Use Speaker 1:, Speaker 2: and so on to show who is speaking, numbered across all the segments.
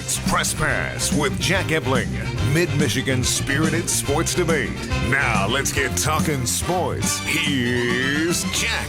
Speaker 1: It's Press Pass with Jack Ebling, Mid-Michigan's spirited sports debate. Now let's get talking sports. Here's Jack.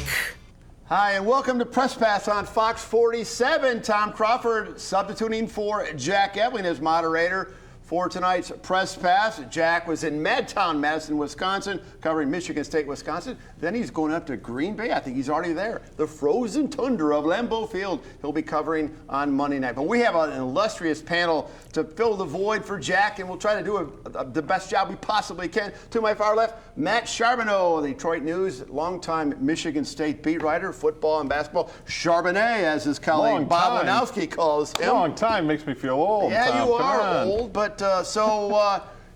Speaker 2: Hi, and welcome to Press Pass on Fox 47. Tom Crawford substituting for Jack Ebling as moderator for tonight's Press Pass. Jack was in Madtown, Madison, Wisconsin, covering Michigan State, Wisconsin. Then he's going up to Green Bay. I think he's already there. The frozen tundra of Lambeau Field he'll be covering on Monday night. But we have an illustrious panel to fill the void for Jack, and we'll try to do the best job we possibly can. To my far left, Matt Charbonneau, the Detroit News, longtime Michigan State beat writer, football and basketball. Charbonnet, as his colleague Bob Wanowski calls him.
Speaker 3: Long time makes me feel old.
Speaker 2: Yeah,
Speaker 3: Tom.
Speaker 2: you are old, but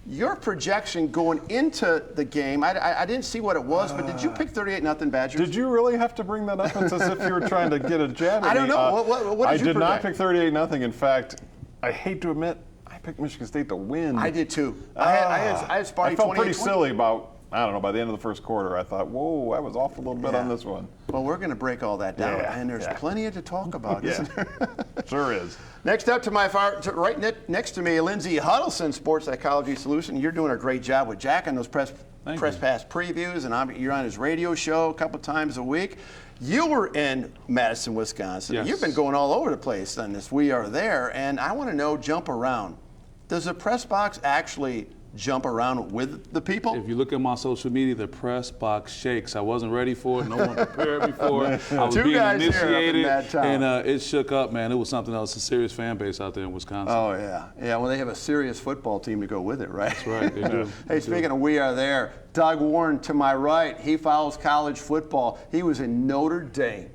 Speaker 2: your projection going into the game, I didn't see what it was, but did you pick 38-0 Badgers?
Speaker 3: Did you really have to bring that up? It's as if you were trying to get a jab at me.
Speaker 2: I don't know. What did you
Speaker 3: did not
Speaker 2: predict?
Speaker 3: pick 38-0. In fact, I hate to admit, I picked Michigan State to win.
Speaker 2: I did too. I had Sparty 28-20.
Speaker 3: I felt pretty silly about, I don't know, by the end of the first quarter, I thought, whoa, I was off a little bit on this one.
Speaker 2: Well, we're going to break all that down, and there's
Speaker 3: yeah.
Speaker 2: plenty to talk about, isn't there?
Speaker 3: Sure is.
Speaker 2: Next up to my far, next to me, Lindsay Huddleston, Sports Psychology Solution. You're doing a great job with Jack on those press pass previews, and you're on his radio show a couple times a week. You were in Madison, Wisconsin.
Speaker 4: Yes.
Speaker 2: You've been going all over the place on this We Are There, and I want to know, jump around. Does the press box actually jump around with the people?
Speaker 4: If you look at my social media, the press box shakes. I wasn't ready for it. No one prepared me for it. I was being initiated, and it shook up, man. It was something else. A serious fan base out there in Wisconsin.
Speaker 2: Oh, yeah. Yeah, well, they have a serious football team to go with it, right?
Speaker 4: That's right, they do.
Speaker 2: Hey, speaking of We Are There, Doug Warren to my right, he follows college football. He was in Notre Dame.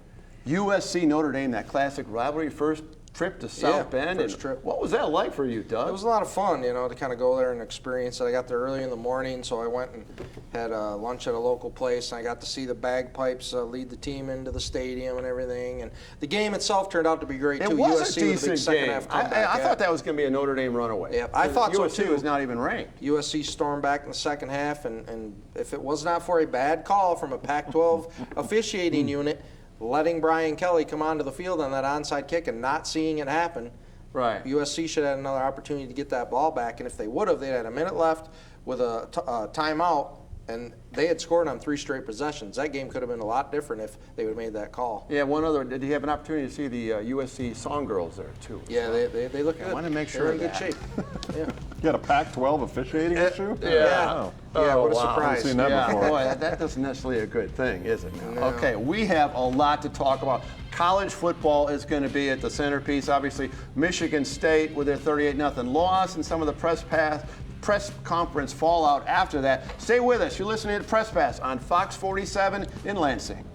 Speaker 2: USC Notre Dame, that classic rivalry, first trip to South Bend.
Speaker 5: First trip.
Speaker 2: What was that like for you, Doug?
Speaker 5: It was a lot of fun, to kind of go there and experience it. I got there early in the morning, so I went and had lunch at a local place, and I got to see the bagpipes lead the team into the stadium and everything. And the game itself turned out to be great, too.
Speaker 2: It was
Speaker 5: USC
Speaker 2: a
Speaker 5: with a big
Speaker 2: decent
Speaker 5: second
Speaker 2: game.
Speaker 5: half comeback.
Speaker 2: I thought that was going to be a Notre Dame runaway.
Speaker 5: Yeah, I thought so,
Speaker 2: USC
Speaker 5: too.
Speaker 2: was not even ranked.
Speaker 5: USC stormed back in the second half, and if it was not for a bad call from a Pac-12 officiating unit, letting Brian Kelly come onto the field on that onside kick and not seeing it happen,
Speaker 2: right.
Speaker 5: USC should have had another opportunity to get that ball back, and if they would have, they'd had a minute left with a timeout, and they had scored on 3 straight possessions. That game could have been a lot different if they would have made that call.
Speaker 2: Yeah, one other, did you have an opportunity to see the USC Song Girls there, too?
Speaker 5: Yeah, they look good.
Speaker 2: I want to make sure
Speaker 5: they're in good shape. Yeah.
Speaker 3: You had a Pac-12 officiating issue?
Speaker 5: Yeah. Yeah, what a surprise.
Speaker 3: I haven't seen that before.
Speaker 2: Boy, that isn't necessarily a good thing, is it?
Speaker 5: No.
Speaker 2: Okay, we have a lot to talk about. College football is going to be at the centerpiece. Obviously, Michigan State with their 38-0 loss and some of the press conference fallout after that. Stay with us. You're listening to Press Pass on Fox 47 in Lansing.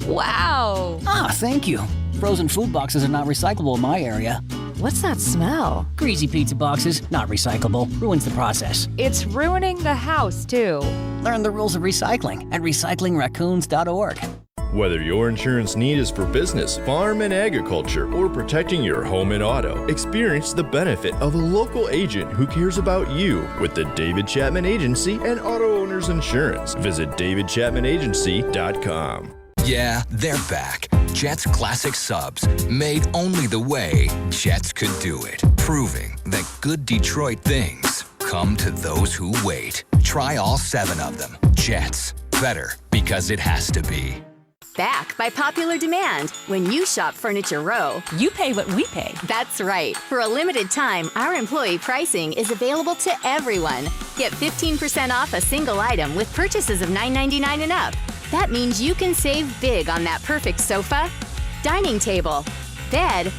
Speaker 6: Wow!
Speaker 7: Ah, thank you. Frozen food boxes are not recyclable in my area.
Speaker 6: What's that smell?
Speaker 7: Greasy pizza boxes, not recyclable. Ruins the process.
Speaker 6: It's ruining the house, too.
Speaker 7: Learn the rules of recycling at recyclingraccoons.org.
Speaker 8: Whether your insurance need is for business, farm and agriculture, or protecting your home and auto, experience the benefit of a local agent who cares about you with the David Chapman Agency and Auto Owners Insurance. Visit davidchapmanagency.com.
Speaker 9: Yeah, they're back. Jets Classic Subs, made only the way Jets could do it. Proving that good Detroit things come to those who wait. Try all 7 of them. Jets, better because it has to be.
Speaker 10: Back by popular demand. When you shop Furniture Row,
Speaker 6: You pay what we pay.
Speaker 10: that's right. For a limited time, our employee pricing is available to everyone. Get 15% off a single item with purchases of $9.99 and up. That means you can save big on that perfect sofa, dining table, bed,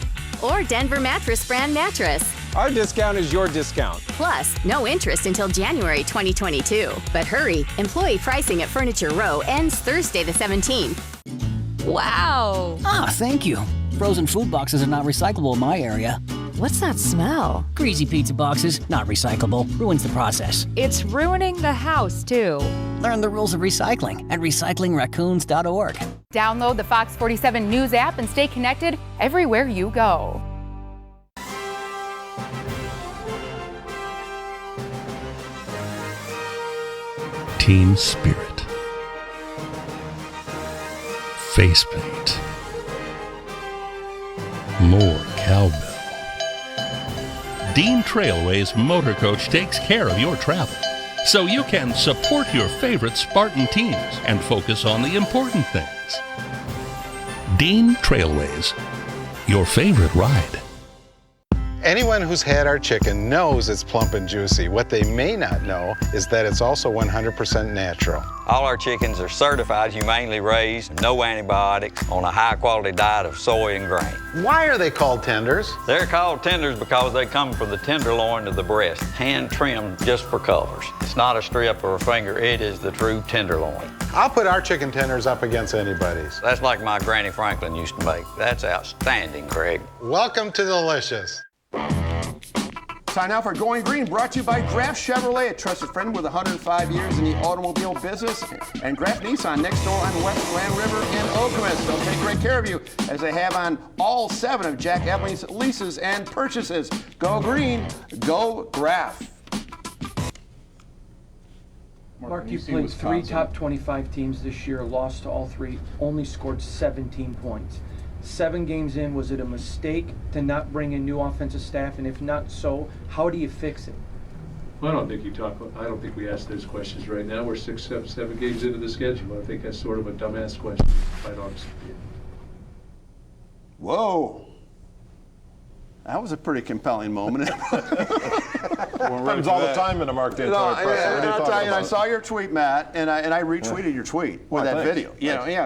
Speaker 10: or Denver Mattress brand mattress.
Speaker 11: Our discount is your discount.
Speaker 10: Plus, no interest until January 2022. But hurry, employee pricing at Furniture Row ends Thursday the 17th.
Speaker 6: Wow!
Speaker 7: Ah, thank you. Frozen food boxes are not recyclable in my area.
Speaker 6: What's that smell?
Speaker 7: Greasy pizza boxes, not recyclable. Ruins the process.
Speaker 6: It's ruining the house, too.
Speaker 7: Learn the rules of recycling at recyclingraccoons.org.
Speaker 12: Download the Fox 47 News app and stay connected everywhere you go.
Speaker 13: Team spirit. Face paint. more cowbell. Dean Trailway's motor coach takes care of your travel, so you can support your favorite Spartan teams and focus on the important things. Dean Trailways, your favorite ride.
Speaker 14: Anyone who's had our chicken knows it's plump and juicy. What they may not know is that it's also 100% natural.
Speaker 15: All our chickens are certified humanely raised, no antibiotics, on a high-quality diet of soy and grain.
Speaker 14: Why are they called tenders?
Speaker 15: They're called tenders because they come from the tenderloin of the breast, hand-trimmed just for colors. It's not a strip or a finger, it is the true tenderloin.
Speaker 14: I'll put our chicken tenders up against anybody's.
Speaker 15: That's like my Granny Franklin used to make. That's outstanding, Craig.
Speaker 14: Welcome to Delicious.
Speaker 2: Time now for Going Green, brought to you by Graff Chevrolet, a trusted friend with 105 years in the automobile business, and Graff Nissan next door on West Grand River in Okemos. They'll take great care of you, as they have on all 7 of Jack Ebling's leases and purchases. Go Green, go Graff.
Speaker 16: Mark, you played 3 top 25 teams this year, lost to all 3, only scored 17 points. 7 games in, was it a mistake to not bring in new offensive staff? And if not so, how do you fix it?
Speaker 17: Well, I don't think we ask those questions right now. We're 6, 7 games into the schedule. I think that's sort of a dumbass question, quite honestly.
Speaker 2: Whoa. That was a pretty compelling moment.
Speaker 3: Happens all the time in a Mark D'Antoni presser.
Speaker 2: I'll tell you, I saw your tweet, Matt, and I retweeted your tweet with that video.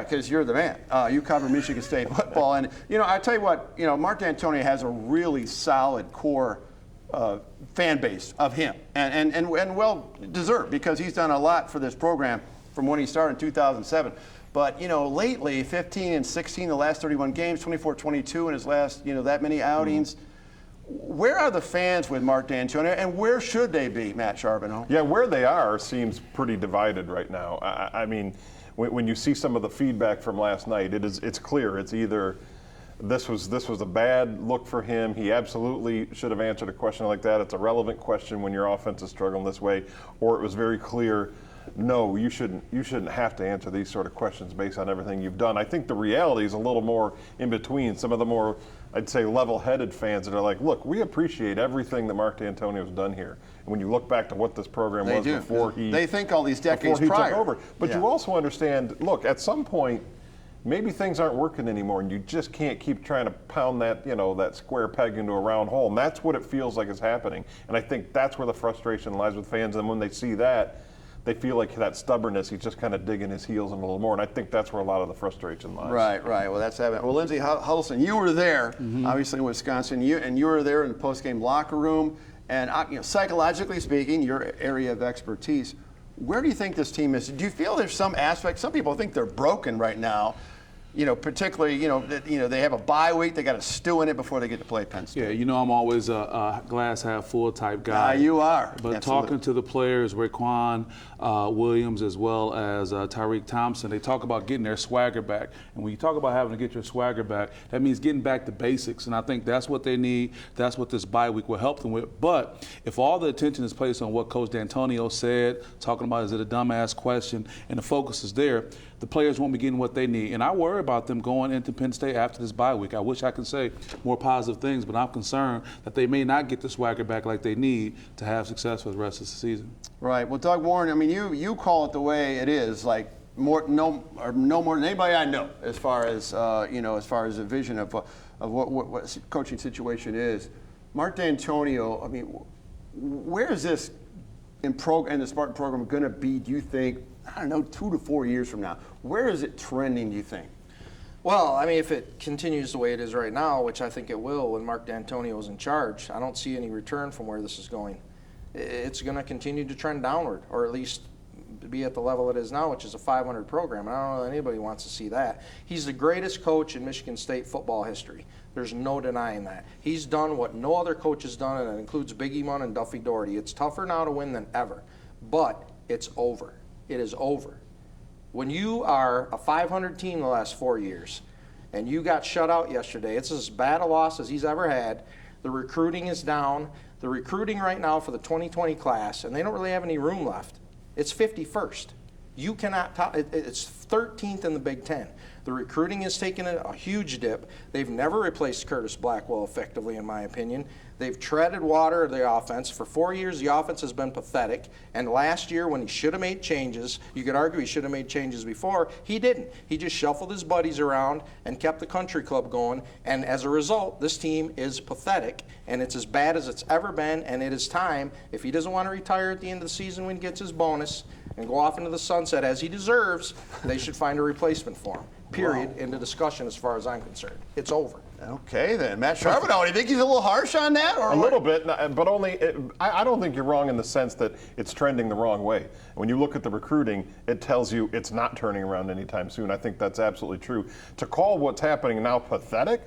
Speaker 2: Because you're the man. You cover Michigan State football, and I tell you what, Mark D'Antoni has a really solid core fan base of him, and well deserved, because he's done a lot for this program from when he started in 2007. But, lately, 15 and 16, the last 31 games, 24-22 in his last, that many outings. Where are the fans with Mark D'Antoni, and where should they be, Matt Charbonneau?
Speaker 3: Yeah, where they are seems pretty divided right now. I mean, when you see some of the feedback from last night, it's clear. It's either this was a bad look for him. He absolutely should have answered a question like that. It's a relevant question when your offense is struggling this way, or it was very clear. No, you shouldn't have to answer these sort of questions based on everything you've done. I think the reality is a little more in between. Some of the more, I'd say, level-headed fans that are like, look, we appreciate everything that Mark D'Antoni has done here. And when you look back to what this program was before
Speaker 2: they think all these decades prior.
Speaker 3: Took over. But you also understand, look, at some point, maybe things aren't working anymore, and you just can't keep trying to pound that, that square peg into a round hole. And that's what it feels like is happening. And I think that's where the frustration lies with fans. And when they see that, they feel like that stubbornness, he's just kind of digging his heels in a little more. And I think that's where a lot of the frustration lies.
Speaker 2: Right. Well, that's happening. Well, Lindsey Huddleston, you were there, obviously in Wisconsin, you were there in the post-game locker room. And psychologically speaking, your area of expertise, where do you think this team is? Do you feel there's some aspect? Some people think they're broken right now. Particularly, they have a bye week. They got to stew in it before they get to play Penn State.
Speaker 4: Yeah, I'm always a glass half full type guy.
Speaker 2: You are.
Speaker 4: But absolutely. Talking to the players, Raekwon Williams as well as Tyreek Thompson, they talk about getting their swagger back. And when you talk about having to get your swagger back, that means getting back to basics. And I think that's what they need. That's what this bye week will help them with. But if all the attention is placed on what Coach D'Antonio said, talking about is it a dumbass question, and the focus is there, the players won't be getting what they need. And I worry about them going into Penn State after this bye week. I wish I could say more positive things, but I'm concerned that they may not get the swagger back like they need to have success for the rest of the season.
Speaker 2: Right. Well, Doug Warren, I mean, you call it the way it is, like no more than anybody I know, as far as a vision of what coaching situation is. Mark D'Antonio, I mean, where is this in the Spartan program going to be, do you think, I don't know, 2 to 4 years from now? Where is it trending, do you think?
Speaker 5: Well, I mean, if it continues the way it is right now, which I think it will when Mark D'Antonio is in charge, I don't see any return from where this is going. It's going to continue to trend downward, or at least be at the level it is now, which is a 500 program. And I don't know that anybody wants to see that. He's the greatest coach in Michigan State football history. There's no denying that. He's done what no other coach has done, and that includes Biggie Munn and Duffy Daugherty. It's tougher now to win than ever, but it's over. It is over. When you are a 500 team the last 4 years and you got shut out yesterday, it's as bad a loss as he's ever had. The recruiting is down. The recruiting right now for the 2020 class, and they don't really have any room left, it's 51st. You cannot top it's 13th in the Big Ten. The recruiting has taken a huge dip. They've never replaced Curtis Blackwell effectively, in my opinion. They've treaded water of the offense. For 4 years, the offense has been pathetic. And last year, when he should have made changes, you could argue he should have made changes before, he didn't. He just shuffled his buddies around and kept the country club going. And as a result, this team is pathetic, and it's as bad as it's ever been. And it is time, if he doesn't want to retire at the end of the season when he gets his bonus and go off into the sunset as he deserves, they should find a replacement for him. Period. End of discussion as far as I'm concerned. It's over.
Speaker 2: Okay, then. Matt Charbonneau, do you think he's a little harsh on that? Or
Speaker 3: a little bit, but only, I don't think you're wrong in the sense that it's trending the wrong way. When you look at the recruiting, it tells you it's not turning around anytime soon. I think that's absolutely true. To call what's happening now pathetic,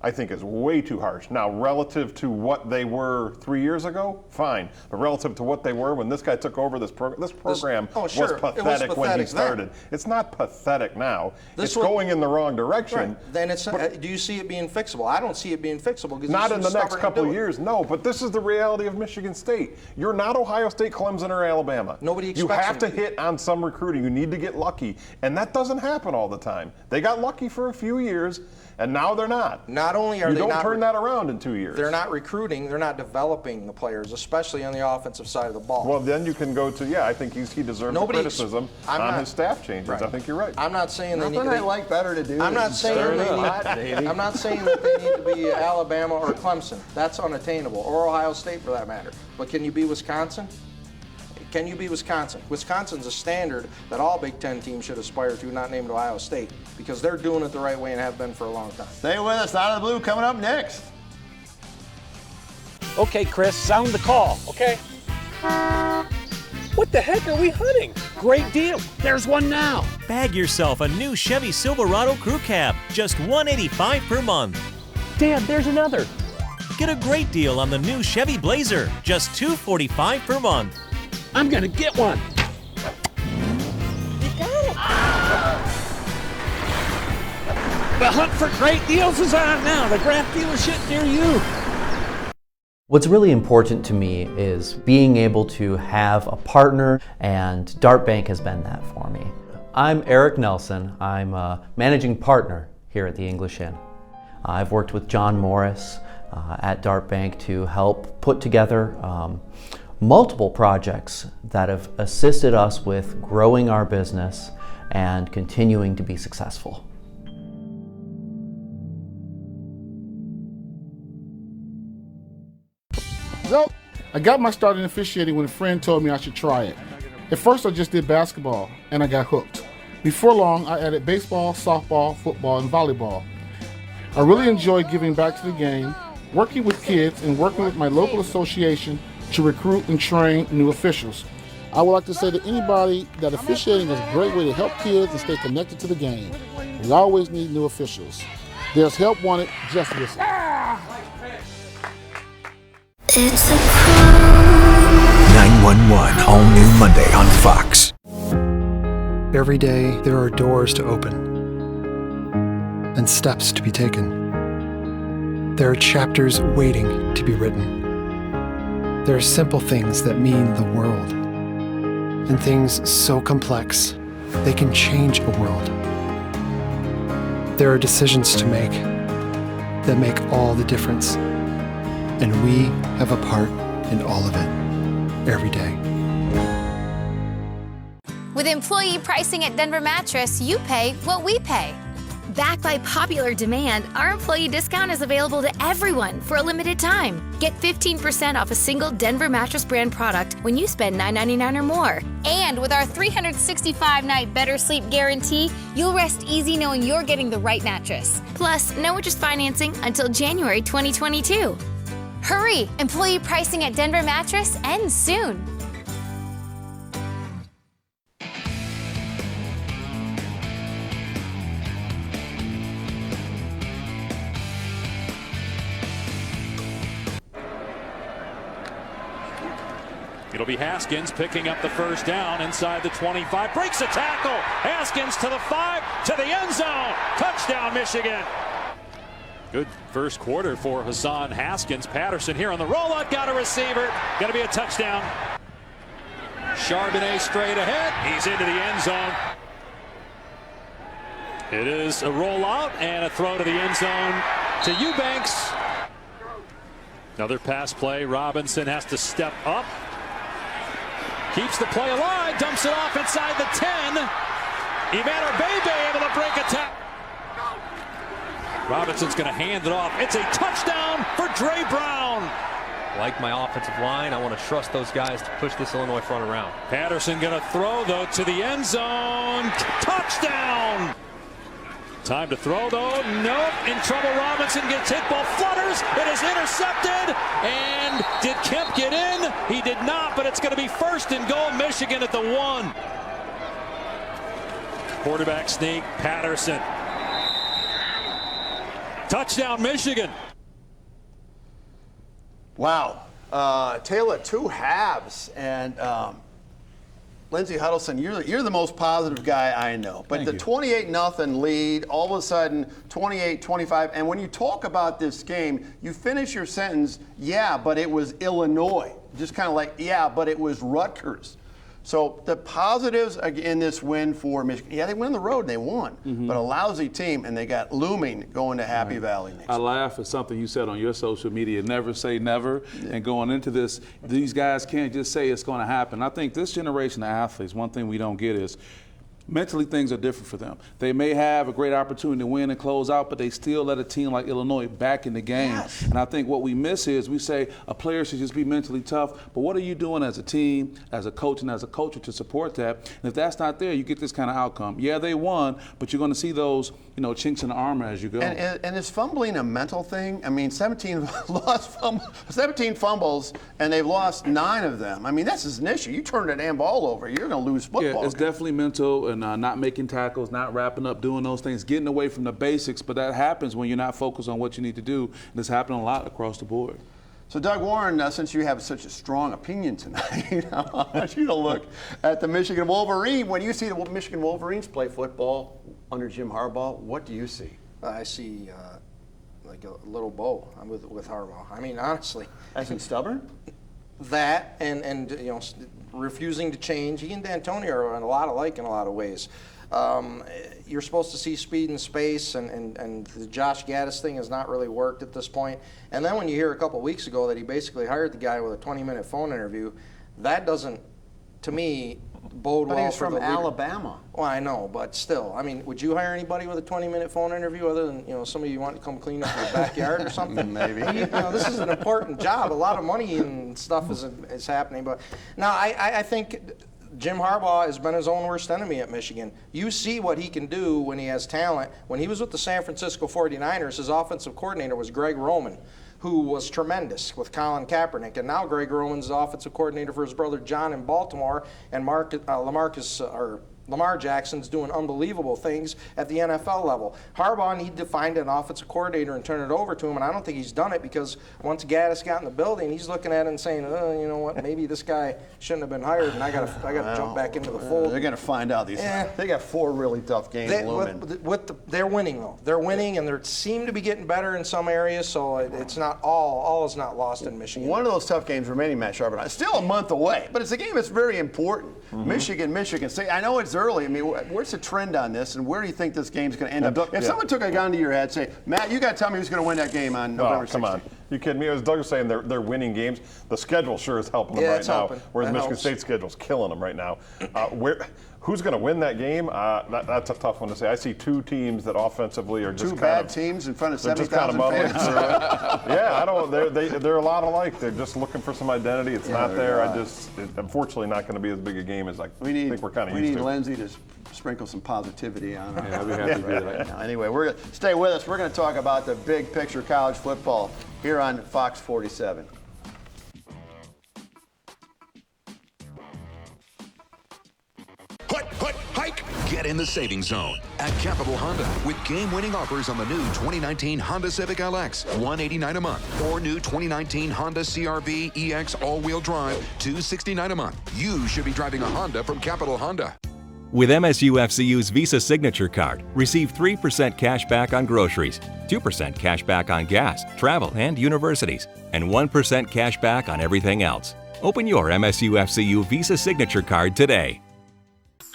Speaker 3: I think is way too harsh. Now, relative to what they were 3 years ago, fine. But relative to what they were when this guy took over this program was pathetic when he started. It's not pathetic now. It's going in the wrong direction.
Speaker 5: Right. Then it's. Do you see it being fixable? I don't see it being fixable.
Speaker 3: Not in the next couple of years, no. But this is the reality of Michigan State. You're not Ohio State, Clemson, or Alabama.
Speaker 5: Nobody expects
Speaker 3: you have to hit on some recruiting. You need to get lucky, and that doesn't happen all the time. They got lucky for a few years, and now they're not.
Speaker 5: Not only are
Speaker 3: you
Speaker 5: they
Speaker 3: don't
Speaker 5: not
Speaker 3: turn that around in 2 years.
Speaker 5: They're not recruiting. They're not developing the players, especially on the offensive side of the ball.
Speaker 3: Well, then you can go to I think he deserves criticism on his staff changes. Right. I think you're right.
Speaker 5: I'm not saying
Speaker 2: they need. I like better to do.
Speaker 5: I'm not saying they need. I'm not saying that they need to be Alabama or Clemson. That's unattainable, or Ohio State for that matter. But can you be Wisconsin? Can you be Wisconsin? Wisconsin's a standard that all Big Ten teams should aspire to, not named Ohio State, because they're doing it the right way and have been for a long time.
Speaker 2: Stay with us. Out of the Blue coming up next.
Speaker 18: Okay, Chris, sound the call, okay? What the heck are we hunting? Great deal. There's one now.
Speaker 19: Bag yourself a new Chevy Silverado Crew Cab, just $185 per month.
Speaker 18: Dad, there's another.
Speaker 19: Get a great deal on the new Chevy Blazer, just $245 per month.
Speaker 18: I'm gonna get one. You got it. The hunt for great deals is on now. The Graf dealership near you.
Speaker 20: What's really important to me is being able to have a partner, and Dart Bank has been that for me. I'm Eric Nelson. I'm a managing partner here at the English Inn. I've worked with John Morris at Dart Bank to help put together multiple projects that have assisted us with growing our business and continuing to be successful.
Speaker 21: So, I got my start in officiating when a friend told me I should try it. At first I just did basketball, and I got hooked. Before long, I added baseball, softball, football, and volleyball. I really enjoyed giving back to the game, working with kids, and working with my local association to recruit and train new officials. I would like to say to anybody that officiating is a great way to help kids and stay connected to the game. We always need new officials. There's help wanted, just listen.
Speaker 9: It's a 911, all new Monday on Fox.
Speaker 22: Every day there are doors to open and steps to be taken. There are chapters waiting to be written. There are simple things that mean the world, and things so complex they can change a world. There are decisions to make that make all the difference, and we have a part in all of it, every day.
Speaker 23: With employee pricing at Denver Mattress, you pay what we pay. Backed by popular demand, our employee discount is available to everyone for a limited time. Get 15% off a single Denver Mattress brand product when you spend $9.99 or more. And with our 365-night Better Sleep Guarantee, you'll rest easy knowing you're getting the right mattress. Plus, no interest financing until January 2022. Hurry! Employee pricing at Denver Mattress ends soon.
Speaker 24: It'll be Haskins picking up the first down inside the 25. Breaks a tackle. Haskins to the 5, to the end zone. Touchdown, Michigan. Good first quarter for Hassan Haskins. Patterson here on the rollout. Got a receiver. Got to be a touchdown. Charbonnet straight ahead. He's into the end zone. It is a rollout and a throw to the end zone to Eubanks. Another pass play. Robinson has to step up. Keeps the play alive. Dumps it off inside the 10. Iman Bebe able to break a tackle. Robinson's going to hand it off. It's a touchdown for Dre Brown.
Speaker 1: Like my offensive line, I want to trust those guys to push this Illinois front around.
Speaker 24: Patterson going to throw, though, to the end zone. Touchdown! Time to throw, though. Nope. In trouble. Robinson gets hit. Ball flutters. It is intercepted. And did Kemp get in? He did not, but it's going to be first and goal. Michigan at the 1. Quarterback sneak. Patterson. Touchdown, Michigan.
Speaker 2: Wow. Tale of two halves. And Lindsey Huddleston, you're the most positive guy I know. But the 28-0 lead, all of a sudden 28-25. And when you talk about this game, you finish your sentence, yeah, but it was Illinois. Just kind of like, yeah, but it was Rutgers. So the positives in this win for Michigan, yeah, they went on the road and they won, but a lousy team, and they got looming going to Happy Valley next.
Speaker 4: I laugh at something you said on your social media, never say never, and going into this, these guys can't just say it's going to happen. I think this generation of athletes, one thing we don't get is mentally things are different for them. They may have a great opportunity to win and close out, but they still let a team like Illinois back in the game. Yes. And I think what we miss is we say a player should just be mentally tough, but what are you doing as a team, as a coach, and as a culture to support that? And if that's not there, you get this kind of outcome. Yeah, they won, but you're going to see those, chinks in the armor as you go.
Speaker 2: And is fumbling a mental thing? I mean, 17 fumbles, and they've lost 9 of them. I mean, that's an issue. You turn the damn ball over, you're going to lose football.
Speaker 4: Yeah, it's definitely mental, and not making tackles, not wrapping up, doing those things, getting away from the basics. But that happens when you're not focused on what you need to do. And it's happening a lot across the board.
Speaker 2: So, Doug Warren, since you have such a strong opinion tonight, I want you to look at the Michigan Wolverine. When you see the Michigan Wolverines play football under Jim Harbaugh, what do you see?
Speaker 5: I see like a little bow with Harbaugh. I mean, honestly.
Speaker 2: As in stubborn?
Speaker 5: That and refusing to change. He and D'Antonio are a lot alike in a lot of ways. You're supposed to see speed and space, and the Josh Gaddis thing has not really worked at this point. And then when you hear a couple weeks ago that he basically hired the guy with a 20-minute phone interview, that doesn't, to me, bode well for the
Speaker 2: But he's from Alabama.
Speaker 5: Well, I know, but still. I mean, would you hire anybody with a 20-minute phone interview other than, somebody you want to come clean up your backyard or something?
Speaker 2: Maybe.
Speaker 5: This is an important job. A lot of money and stuff is happening. But now I think Jim Harbaugh has been his own worst enemy at Michigan. You see what he can do when he has talent. When he was with the San Francisco 49ers, his offensive coordinator was Greg Roman, who was tremendous with Colin Kaepernick. And now Greg Roman's the offensive coordinator for his brother John in Baltimore, and Lamar Jackson's doing unbelievable things at the NFL level. Harbaugh needed to find an offensive coordinator and turn it over to him, and I don't think he's done it, because once Gaddis got in the building, he's looking at it and saying, oh, you know what, maybe this guy shouldn't have been hired, and I got to jump back into the fold.
Speaker 2: They're going to find out. They got 4 really tough games looming.
Speaker 5: They're winning, though. They're winning, and they seem to be getting better in some areas, so it's not all is not lost in Michigan.
Speaker 2: One of those tough games remaining, Matt Sharp, it's still a month away, but it's a game that's very important. Michigan State. I know it's early. I mean, where's the trend on this, and where do you think this game's going to end up? If someone took a gun to your head, say, Matt, you got to tell me who's going to win that game on November 16th.
Speaker 3: Come on. You kidding me? As Doug was saying, they're winning games. The schedule sure is helping them right now, whereas Michigan State's schedule's killing them right now. Who's going to win that game? That's a tough one to say. I see 2 teams that offensively are just
Speaker 2: two bad teams in front of 70,000 fans.
Speaker 3: Yeah, I don't. They're a lot alike. They're just looking for some identity. It's not there. It's unfortunately not going to be as big a game as I think we're kind of used to.
Speaker 2: We need Lindsey to sprinkle some positivity on it.
Speaker 4: Yeah, I'll be happy to do that right now.
Speaker 2: Anyway, we're gonna stay with us. We're going to talk about the big picture college football here on Fox 47.
Speaker 8: Hike! Get in the savings zone at Capital Honda with game-winning offers on the new 2019 Honda Civic LX, $189 a month, or new 2019 Honda CR-V EX all-wheel drive, $269 a month. You should be driving a Honda from Capital Honda.
Speaker 19: With MSU-FCU's Visa Signature Card, receive 3% cash back on groceries, 2% cash back on gas, travel, and universities, and 1% cash back on everything else. Open your MSU FCU Visa Signature Card today.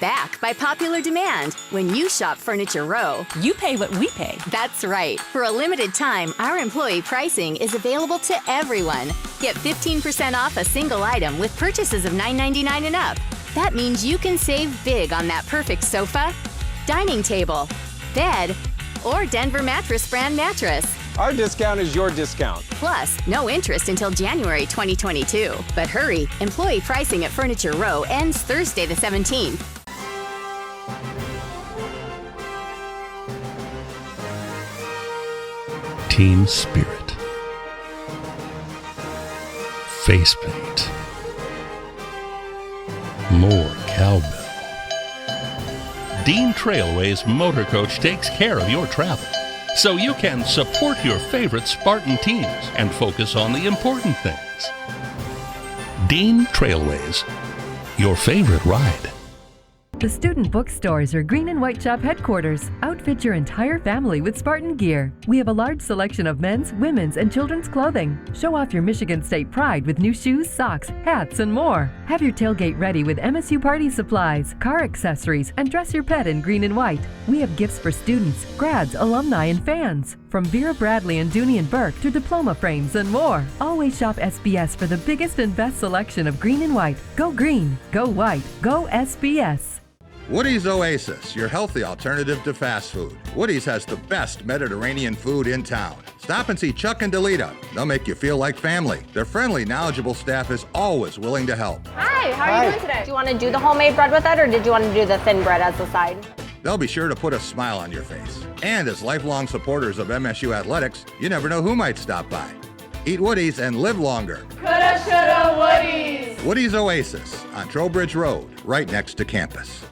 Speaker 6: Back by popular demand. When you shop Furniture Row, you pay what we pay. That's right. For a limited time, our employee pricing is available to everyone. Get 15% off a single item with purchases of $9.99 and up. That means you can save big on that perfect sofa, dining table, bed, or Denver Mattress brand mattress.
Speaker 7: Our discount is your discount.
Speaker 6: Plus, no interest until January 2022. But hurry, employee pricing at Furniture Row ends Thursday the 17th.
Speaker 13: Team spirit, face paint, more cowbell. Dean Trailways Motor Coach takes care of your travel, so you can support your favorite Spartan teams and focus on the important things. Dean Trailways, your favorite ride.
Speaker 10: The student bookstores are Green and White Shop headquarters. Outfit your entire family with Spartan gear. We have a large selection of men's, women's, and children's clothing. Show off your Michigan State pride with new shoes, socks, hats, and more. Have your tailgate ready with MSU party supplies, car accessories, and dress your pet in green and white. We have gifts for students, grads, alumni, and fans. From Vera Bradley and Dooney and Burke to diploma frames and more. Always shop SBS for the biggest and best selection of green and white. Go green, go white, go SBS.
Speaker 11: Woody's Oasis, your healthy alternative to fast food. Woody's has the best Mediterranean food in town. Stop and see Chuck and Delita. They'll make you feel like family. Their friendly, knowledgeable staff is always willing to help.
Speaker 25: Hi, how are you doing today? Do you want to do the homemade bread with it, or did you want to do the thin bread as the side?
Speaker 11: They'll be sure to put a smile on your face. And as lifelong supporters of MSU athletics, you never know who might stop by. Eat Woody's and live longer.
Speaker 25: Coulda, shoulda, Woody's.
Speaker 11: Woody's Oasis on Trowbridge Road, right next to campus.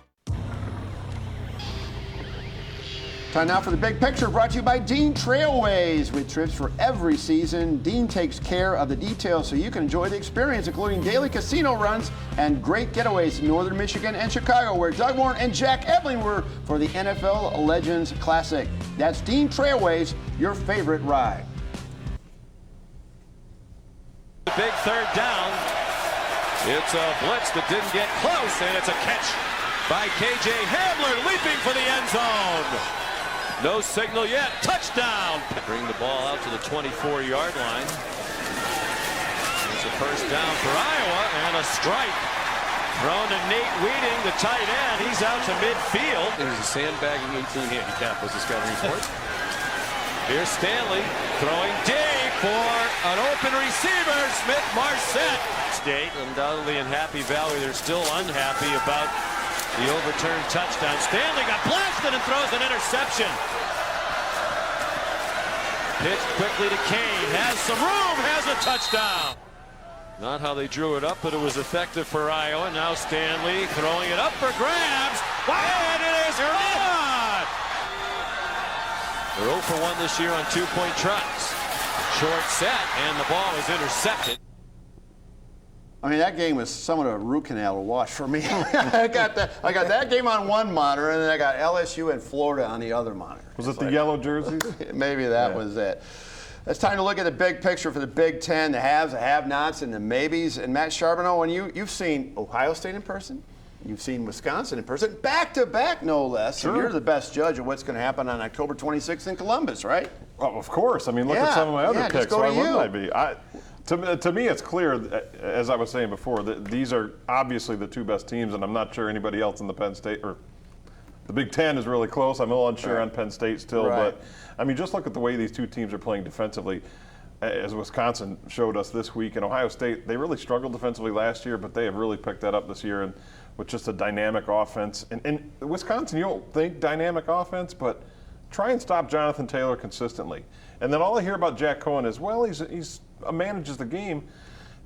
Speaker 2: Time now for the big picture, brought to you by Dean Trailways. With trips for every season, Dean takes care of the details so you can enjoy the experience, including daily casino runs and great getaways in northern Michigan and Chicago, where Doug Warren and Jack Ebling were for the NFL Legends Classic. That's Dean Trailways, your favorite ride.
Speaker 24: Big third down. It's a blitz that didn't get close, and it's a catch by K.J. Hamler, leaping for the end zone. No signal yet. Touchdown. Bring the ball out to the 24-yard line. It's a first down for Iowa, and a strike. Thrown to Nate Weeding, the tight end. He's out to midfield. There's a sandbagging 18 handicap was the scouting report. Here's Stanley throwing deep for an open receiver. Smith-Marset. State, undoubtedly in Happy Valley, they're still unhappy about the overturned touchdown. Stanley got blasted and throws an interception. Pitched quickly to Kane. Has some room. Has a touchdown. Not how they drew it up, but it was effective for Iowa. Now Stanley throwing it up for grabs. And it is gone. They're 0 for 1 this year on two-point tries. Short set, and the ball is intercepted.
Speaker 2: I mean, that game was somewhat of a root canal to watch for me. I got that game on one monitor, and then I got LSU and Florida on the other monitor.
Speaker 3: Was it the yellow jerseys?
Speaker 2: Maybe that was it. It's time to look at the big picture for the Big Ten, the haves, the have-nots, and the maybes. And Matt Charbonneau, when you've seen Ohio State in person, you've seen Wisconsin in person, back-to-back no less.
Speaker 3: Sure.
Speaker 2: And you're the best judge of what's going to happen on October 26th in Columbus, right?
Speaker 3: Well, of course. I mean, look at some of my other picks. Why wouldn't I be? To me, it's clear, as I was saying before, that these are obviously the two best teams, and I'm not sure anybody else in the Penn State or the Big Ten is really close. I'm a little unsure on Penn State still, but I mean, just look at the way these two teams are playing defensively. As Wisconsin showed us this week, and Ohio State, they really struggled defensively last year, but they have really picked that up this year, and with just a dynamic offense. And Wisconsin, you don't think dynamic offense, but try and stop Jonathan Taylor consistently. And then all I hear about Jack Cohen is, well, he's manages the game.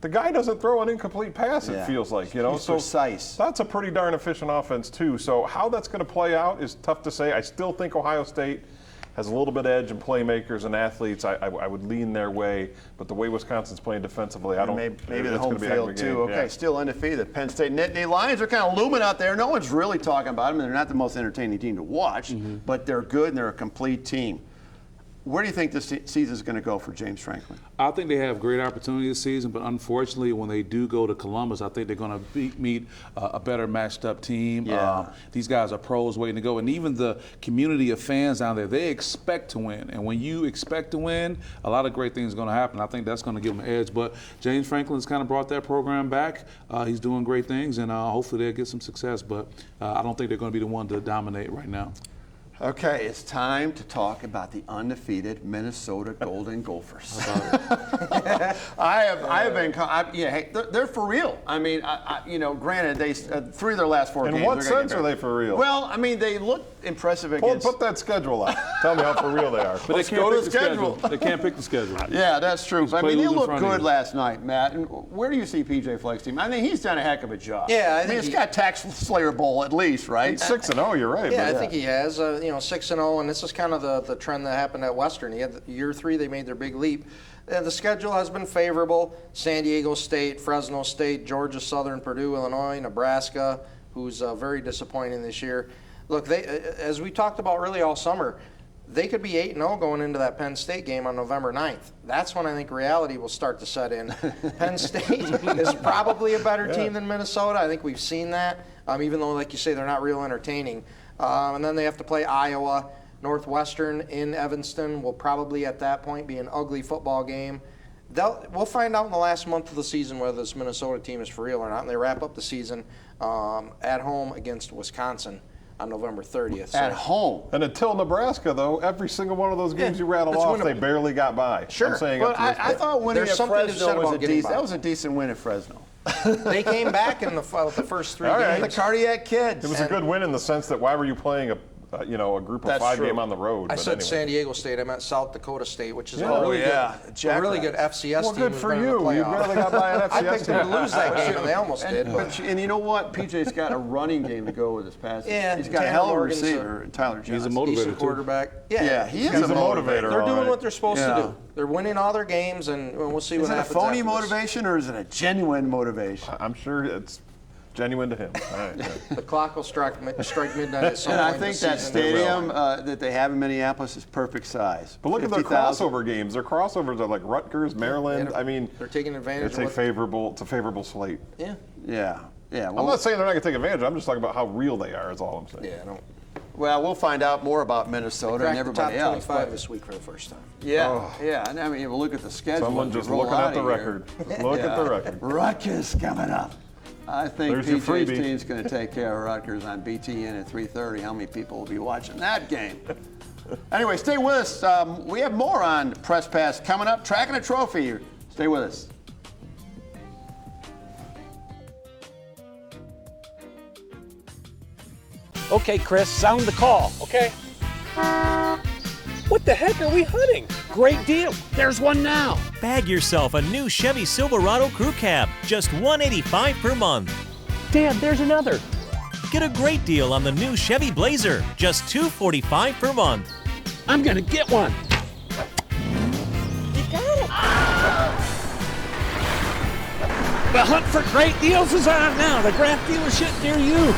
Speaker 3: The guy doesn't throw an incomplete pass, it feels like, you know.
Speaker 2: He's precise.
Speaker 3: That's a pretty darn efficient offense, too. So how that's going to play out is tough to say. I still think Ohio State has a little bit edge in playmakers and athletes. I would lean their way, but the way Wisconsin's playing defensively, I don't.
Speaker 2: Maybe the home field too. Okay, still undefeated. The Penn State Nittany Lions are kind of looming out there. No one's really talking about them, and they're not the most entertaining team to watch, but they're good and they're a complete team. Where do you think this season is going to go for James Franklin?
Speaker 4: I think they have great opportunity this season, but unfortunately, when they do go to Columbus, I think they're going to meet a better matched up team.
Speaker 2: Yeah.
Speaker 4: These guys are pros waiting to go, and even the community of fans down there, they expect to win. And when you expect to win, a lot of great things are going to happen. I think that's going to give them an edge. But James Franklin's kind of brought that program back. He's doing great things, and hopefully they'll get some success. But I don't think they're going to be the one to dominate right now.
Speaker 2: Okay, it's time to talk about the undefeated Minnesota Golden Gophers. I have been. Hey, they're for real. I mean, granted, they 3 of their last 4 games.
Speaker 3: In what sense are they for real?
Speaker 2: Well, I mean, they look impressive against.
Speaker 3: Put that schedule out. Tell me how for real they are.
Speaker 4: But
Speaker 2: Let's
Speaker 4: they can't
Speaker 2: go
Speaker 4: pick
Speaker 2: to
Speaker 4: the
Speaker 2: schedule.
Speaker 4: They can't pick the schedule.
Speaker 2: Yeah, that's true. But, I mean, they
Speaker 4: lose in
Speaker 2: looked
Speaker 4: front of
Speaker 2: good
Speaker 4: you.
Speaker 2: last night, Matt. And where do you see PJ Fleck's team? I think he's done a heck of a job.
Speaker 5: Yeah,
Speaker 2: I mean, it's got Tax Slayer Bowl at least, right?
Speaker 3: He's 6-0. You're right.
Speaker 5: Yeah, I think he has. 6-0, and this is kind of the trend that happened at Western. He had year 3, they made their big leap. The schedule has been favorable. San Diego State, Fresno State, Georgia Southern, Purdue, Illinois, Nebraska, who's very disappointing this year. Look, they, as we talked about really all summer, they could be 8-0 going into that Penn State game on November 9th. That's when I think reality will start to set in. Penn State is probably a better team than Minnesota. I think we've seen that, even though, like you say, they're not real entertaining. And then they have to play Iowa. Northwestern in Evanston will probably at that point be an ugly football game. We'll find out in the last month of the season whether this Minnesota team is for real or not. And they wrap up the season at home against Wisconsin on November 30th.
Speaker 2: At home.
Speaker 3: And until Nebraska, though, every single one of those games you rattled off, they barely got by.
Speaker 2: Sure.
Speaker 3: I'm saying
Speaker 2: but I thought winning at Fresno was a decent win at Fresno.
Speaker 5: They came back in the first 3
Speaker 3: All
Speaker 5: games.
Speaker 3: right.
Speaker 2: The Cardiac Kids.
Speaker 3: It was a good win in the sense that why were you playing a group of 5 game on the road?
Speaker 5: I said San Diego State. I meant South Dakota State, which is a really good FCS
Speaker 3: well,
Speaker 5: team.
Speaker 3: good for you. You barely got by an FCS
Speaker 5: I picked them to lose that game, and they almost did.
Speaker 2: And you know what? PJ's got a running game to go with his passing.
Speaker 5: Yeah,
Speaker 2: he's got a hell of a receiver, Tyler Johnson.
Speaker 4: He's a motivator,
Speaker 5: decent quarterback.
Speaker 2: Yeah, he is
Speaker 3: a motivator.
Speaker 5: They're doing what they're supposed to do. They're winning all their games, and we'll see what happens.
Speaker 2: Is it a phony motivation or is it a genuine motivation?
Speaker 3: I'm sure it's genuine to him. All right,
Speaker 5: the clock will strike midnight at some
Speaker 2: point.
Speaker 5: And
Speaker 2: I think that stadium that they have in Minneapolis is perfect size.
Speaker 3: But look at their crossover games. Their crossovers are like Rutgers, Maryland. I mean,
Speaker 5: they're taking advantage.
Speaker 3: It's a favorable slate.
Speaker 5: Yeah.
Speaker 2: Yeah. Well,
Speaker 3: I'm not saying they're not going to take advantage. I'm just talking about how real they are. Is all I'm saying.
Speaker 5: Yeah. I don't.
Speaker 2: Well, we'll find out more about Minnesota and everybody else.
Speaker 5: Top 25 this week for the first time.
Speaker 2: Yeah, And I mean, if you look at the schedule.
Speaker 3: Someone just looking at the record. Look at the record.
Speaker 2: Rutgers coming up. I think
Speaker 3: PJ's
Speaker 2: team's going to take care of Rutgers on BTN at 3:30. How many people will be watching that game? Anyway, stay with us. We have more on Press Pass coming up. Tracking a trophy. Stay with us.
Speaker 18: Okay, Chris, sound the call. Okay. What the heck are we hunting? Great deal. There's one now.
Speaker 12: Bag yourself a new Chevy Silverado Crew Cab, just $185 per month.
Speaker 18: Dad, there's another.
Speaker 12: Get a great deal on the new Chevy Blazer, just $245 per month.
Speaker 18: I'm gonna get one. You got it. The hunt for great deals is on now. The Craft dealership near you.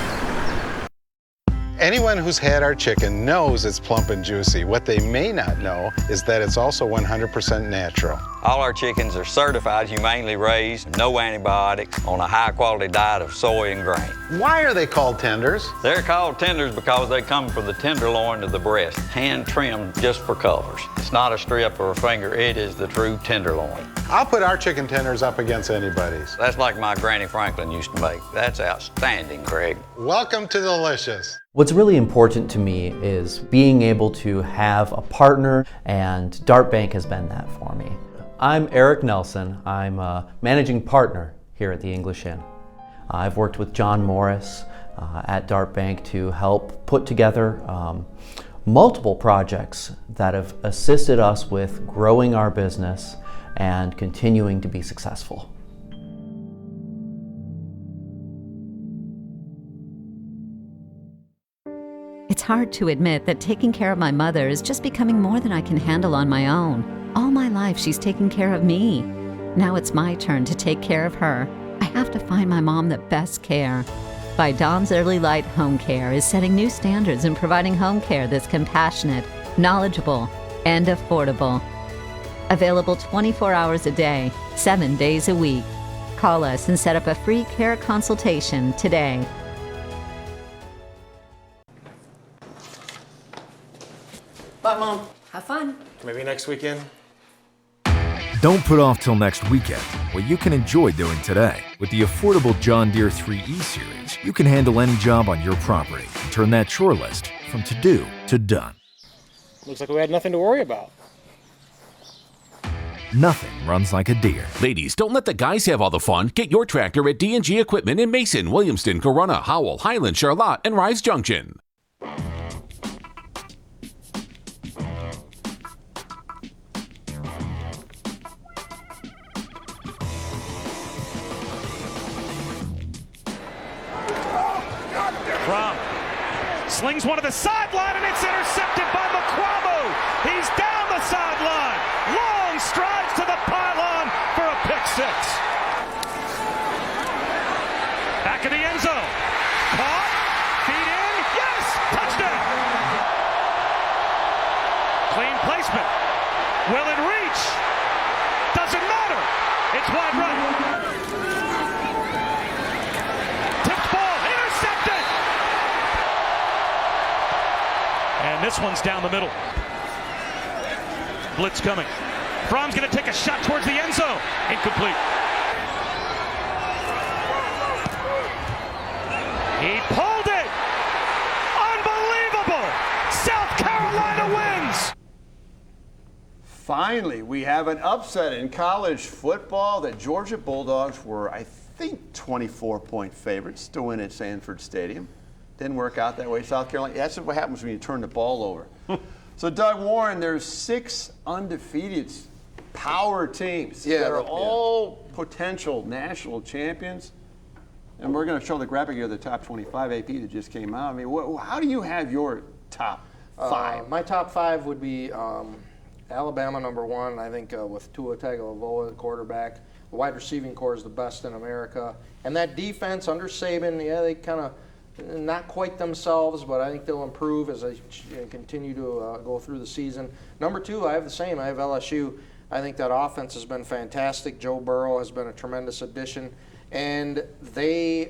Speaker 14: Anyone who's had our chicken knows it's plump and juicy. What they may not know is that it's also 100% natural.
Speaker 15: All our chickens are certified, humanely raised, no antibiotics, on a high-quality diet of soy and grain.
Speaker 14: Why are they called tenders?
Speaker 15: They're called tenders because they come from the tenderloin of the breast, hand-trimmed just for colors. It's not a strip or a finger, it is the true tenderloin.
Speaker 14: I'll put our chicken tenders up against anybody's.
Speaker 15: That's like my Granny Franklin used to make. That's outstanding, Craig.
Speaker 14: Welcome to Delicious.
Speaker 20: What's really important to me is being able to have a partner, and Dart Bank has been that for me. I'm Eric Nelson. I'm a managing partner here at the English Inn. I've worked with John Morris at Dart Bank to help put together multiple projects that have assisted us with growing our business and continuing to be successful.
Speaker 16: It's hard to admit that taking care of my mother is just becoming more than I can handle on my own. All my life, she's taken care of me. Now it's my turn to take care of her. I have to find my mom the best care. By Dawn's Early Light Home Care is setting new standards in providing home care that's compassionate, knowledgeable, and affordable. Available 24 hours a day, 7 days a week. Call us and set up a free care consultation today.
Speaker 9: Bye, Mom.
Speaker 17: Have fun.
Speaker 9: Maybe next weekend.
Speaker 21: Don't put off till next weekend what you can enjoy doing today. With the affordable John Deere 3E series, you can handle any job on your property and turn that chore list from to-do to done.
Speaker 9: Looks like we had nothing to worry about.
Speaker 21: Nothing runs like a Deere.
Speaker 22: Ladies, don't let the guys have all the fun. Get your tractor at D&G Equipment in Mason, Williamston, Corunna, Howell, Highland, Charlotte, and Rise Junction.
Speaker 24: Slings one to the sideline, and it's intercepted by McQuamu. He's down the sideline. Long strides to the pylon for a pick six. Back of the end zone. Caught. Feet in. Yes! Touchdown! Clean placement. Will it reach? Doesn't matter. It's wide right. And this one's down the middle. Blitz coming. Fromm's going to take a shot towards the end zone. Incomplete. He pulled it. Unbelievable. South Carolina wins.
Speaker 2: Finally, we have an upset in college football. The Georgia Bulldogs were, I think, 24-point favorites to win at Sanford Stadium. Didn't work out that way. South Carolina, that's what happens when you turn the ball over. So, Doug Warren, there's 6 undefeated power teams that are all potential national champions. And we're going to show the graphic here of the top 25 AP that just came out. I mean, how do you have your top 5?
Speaker 5: My top 5 would be Alabama, number 1, I think, with Tua Tagovailoa, the quarterback. The wide receiving core is the best in America. And that defense under Saban, they kind of not quite themselves, but I think they'll improve as they continue to go through the season. Number 2, I have the same. I have LSU. I think that offense has been fantastic. Joe Burrow has been a tremendous addition, and they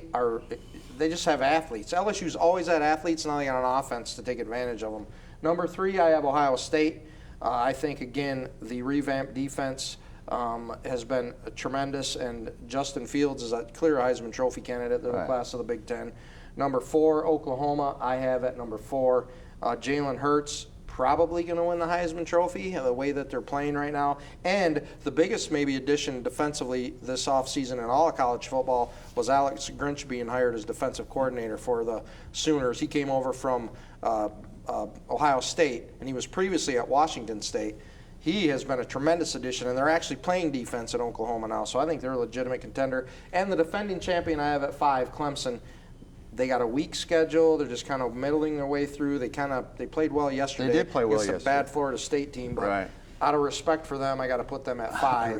Speaker 5: just have athletes. LSU's always had athletes, now they got an offense to take advantage of them. Number 3, I have Ohio State. I think, again, the revamped defense has been tremendous, and Justin Fields is a clear Heisman Trophy candidate in the class of the Big Ten. Number 4, Oklahoma, I have at number 4. Jalen Hurts, probably going to win the Heisman Trophy, the way that they're playing right now. And the biggest maybe addition defensively this offseason in all of college football was Alex Grinch being hired as defensive coordinator for the Sooners. He came over from Ohio State, and he was previously at Washington State. He has been a tremendous addition, and they're actually playing defense in Oklahoma now, so I think they're a legitimate contender. And the defending champion I have at 5, Clemson. They got a weak schedule. They're just kind of middling their way through. They played well yesterday.
Speaker 2: They did play well
Speaker 5: against
Speaker 2: yesterday.
Speaker 5: a bad Florida State team, but out of respect for them, I got to put them at 5.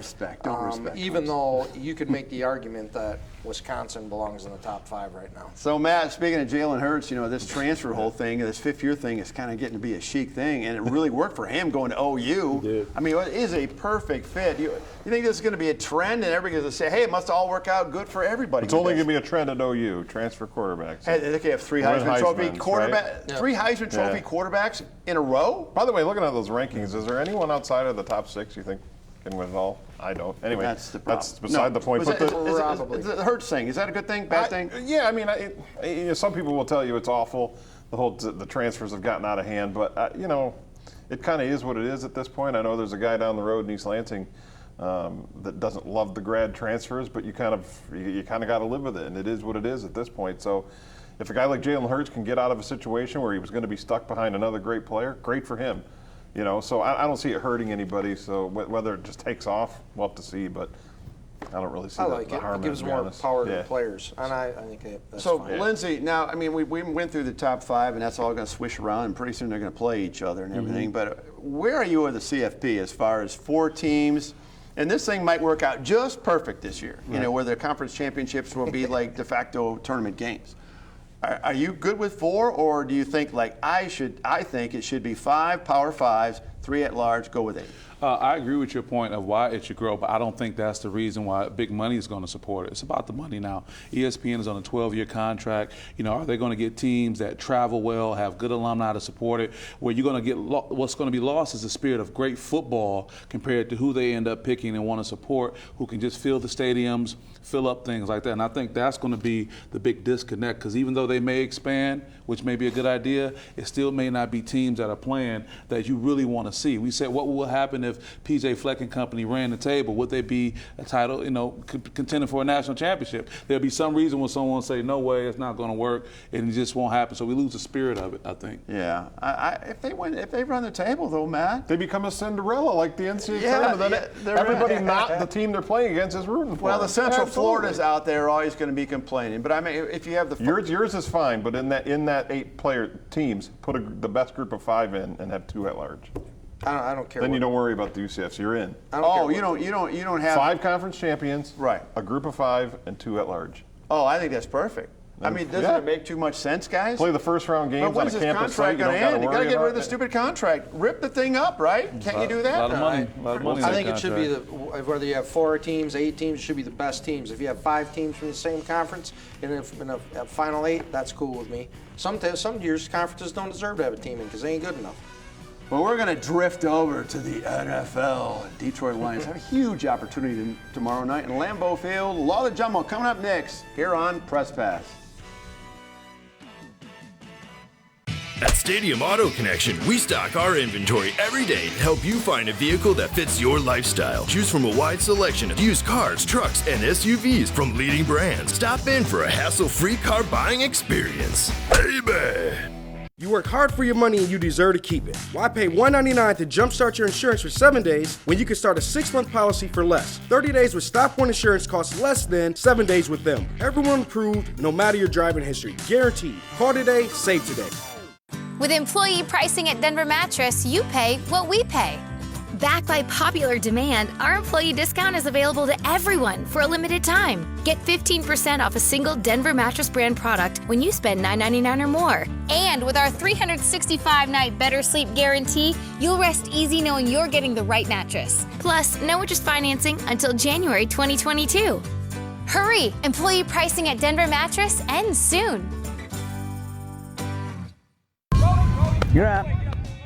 Speaker 2: Don't respect.
Speaker 5: Even though you could make the argument that Wisconsin belongs in the top 5 right now.
Speaker 2: So, Matt, speaking of Jalen Hurts, this transfer whole thing, this 5th-year thing is kind of getting to be a chic thing, and it really worked for him going to OU. I mean, it is a perfect fit. You think this is going to be a trend, and everybody's going to say, hey, it must all work out good for everybody?
Speaker 3: It's only going to be a trend at OU, transfer quarterbacks.
Speaker 2: Hey, they have 3 Heisman Trophy quarterbacks, right? 3 Heisman Trophy quarterbacks in a row?
Speaker 3: By the way, looking at those rankings, is there anyone outside of the top 6 you think can win it all? I don't. Anyway,
Speaker 2: that's the problem.
Speaker 3: That's beside the point.
Speaker 2: But the Hurts thing, is that a good thing, bad thing?
Speaker 3: Yeah, I mean, some people will tell you it's awful. The transfers have gotten out of hand, but it kind of is what it is at this point. I know there's a guy down the road in East Lansing that doesn't love the grad transfers, but you kind of got to live with it, and it is what it is at this point. So, if a guy like Jalen Hurts can get out of a situation where he was going to be stuck behind another great player, great for him. So I don't see it hurting anybody. So whether it just takes off, we'll have to see. But I don't really see the harm.
Speaker 5: It gives more power to the players, and I think that's fine.
Speaker 2: So, Lindsay, now, I mean, we went through the top 5, and that's all going to swish around, and pretty soon they're going to play each other and everything. But where are you with the CFP as far as 4 teams? And this thing might work out just perfect this year, where the conference championships will be like de facto tournament games. Are you good with 4, or do you think I think it should be 5 Power 5s, 3 at large, go with 8.
Speaker 4: I agree with your point of why it should grow, but I don't think that's the reason why big money is going to support it. It's about the money now. ESPN is on a 12-year contract. You know, are they going to get teams that travel well, have good alumni to support it? Where you're going to get what's going to be lost is the spirit of great football compared to who they end up picking and want to support, who can just fill the stadiums, fill up things like that. And I think that's going to be the big disconnect, because even though they may expand, which may be a good idea, it still may not be teams that are playing that you really want to see. We said, what will happen if PJ Fleck and company ran the table? Would they be a title, contending for a national championship? There'll be some reason when someone say, no way, it's not going to work, and it just won't happen. So we lose the spirit of it, I think.
Speaker 2: Yeah. If they run the table, though, Matt,
Speaker 3: they become a Cinderella like the NCAA
Speaker 2: tournament.
Speaker 3: Everybody not the team they're playing against is rooting for.
Speaker 2: Well, the Central
Speaker 3: Absolutely.
Speaker 2: Florida's out there are always going to be complaining. But I mean, if you have the
Speaker 3: yours is fine, but in that 8-player teams, put the best group of 5 in and have 2 at large.
Speaker 5: I don't care.
Speaker 3: Then you don't worry about the UCFs. You're in.
Speaker 2: You don't have
Speaker 3: 5 conference champions,
Speaker 2: right?
Speaker 3: A group of 5 and 2 at large.
Speaker 2: Oh, I think that's perfect. I mean, doesn't it make too much sense, guys?
Speaker 3: Play the first round games on a campus site.
Speaker 2: You got to get rid of the stupid contract. Rip the thing up, right? Can't you do that?
Speaker 4: A lot of money. A lot of money.
Speaker 5: I think it should be whether you have 4 teams, 8 teams, it should be the best teams. If you have 5 teams from the same conference in a final 8, that's cool with me. Some years conferences don't deserve to have a team in because they ain't good enough.
Speaker 2: Well, we're going to drift over to the NFL. Detroit Lions have a huge opportunity tomorrow night in Lambeau Field. Law of the Jumbo coming up next here on Press Pass.
Speaker 1: At Stadium Auto Connection, we stock our inventory every day to help you find a vehicle that fits your lifestyle. Choose from a wide selection of used cars, trucks, and SUVs from leading brands. Stop in for a hassle-free car buying experience. Baby!
Speaker 8: You work hard for your money and you deserve to keep it. Why pay $199 to jumpstart your insurance for 7 days when you can start a 6-month policy for less? 30 days with Stop One Insurance costs less than 7 days with them. Everyone approved, no matter your driving history. Guaranteed. Call today, save today.
Speaker 17: With employee pricing at Denver Mattress, you pay what we pay. Backed by popular demand, our employee discount is available to everyone for a limited time. Get 15% off a single Denver Mattress brand product when you spend $9.99 or more. And with our 365-night better sleep guarantee, you'll rest easy knowing you're getting the right mattress. Plus, no interest financing until January 2022. Hurry! Employee pricing at Denver Mattress ends soon.
Speaker 19: You're up.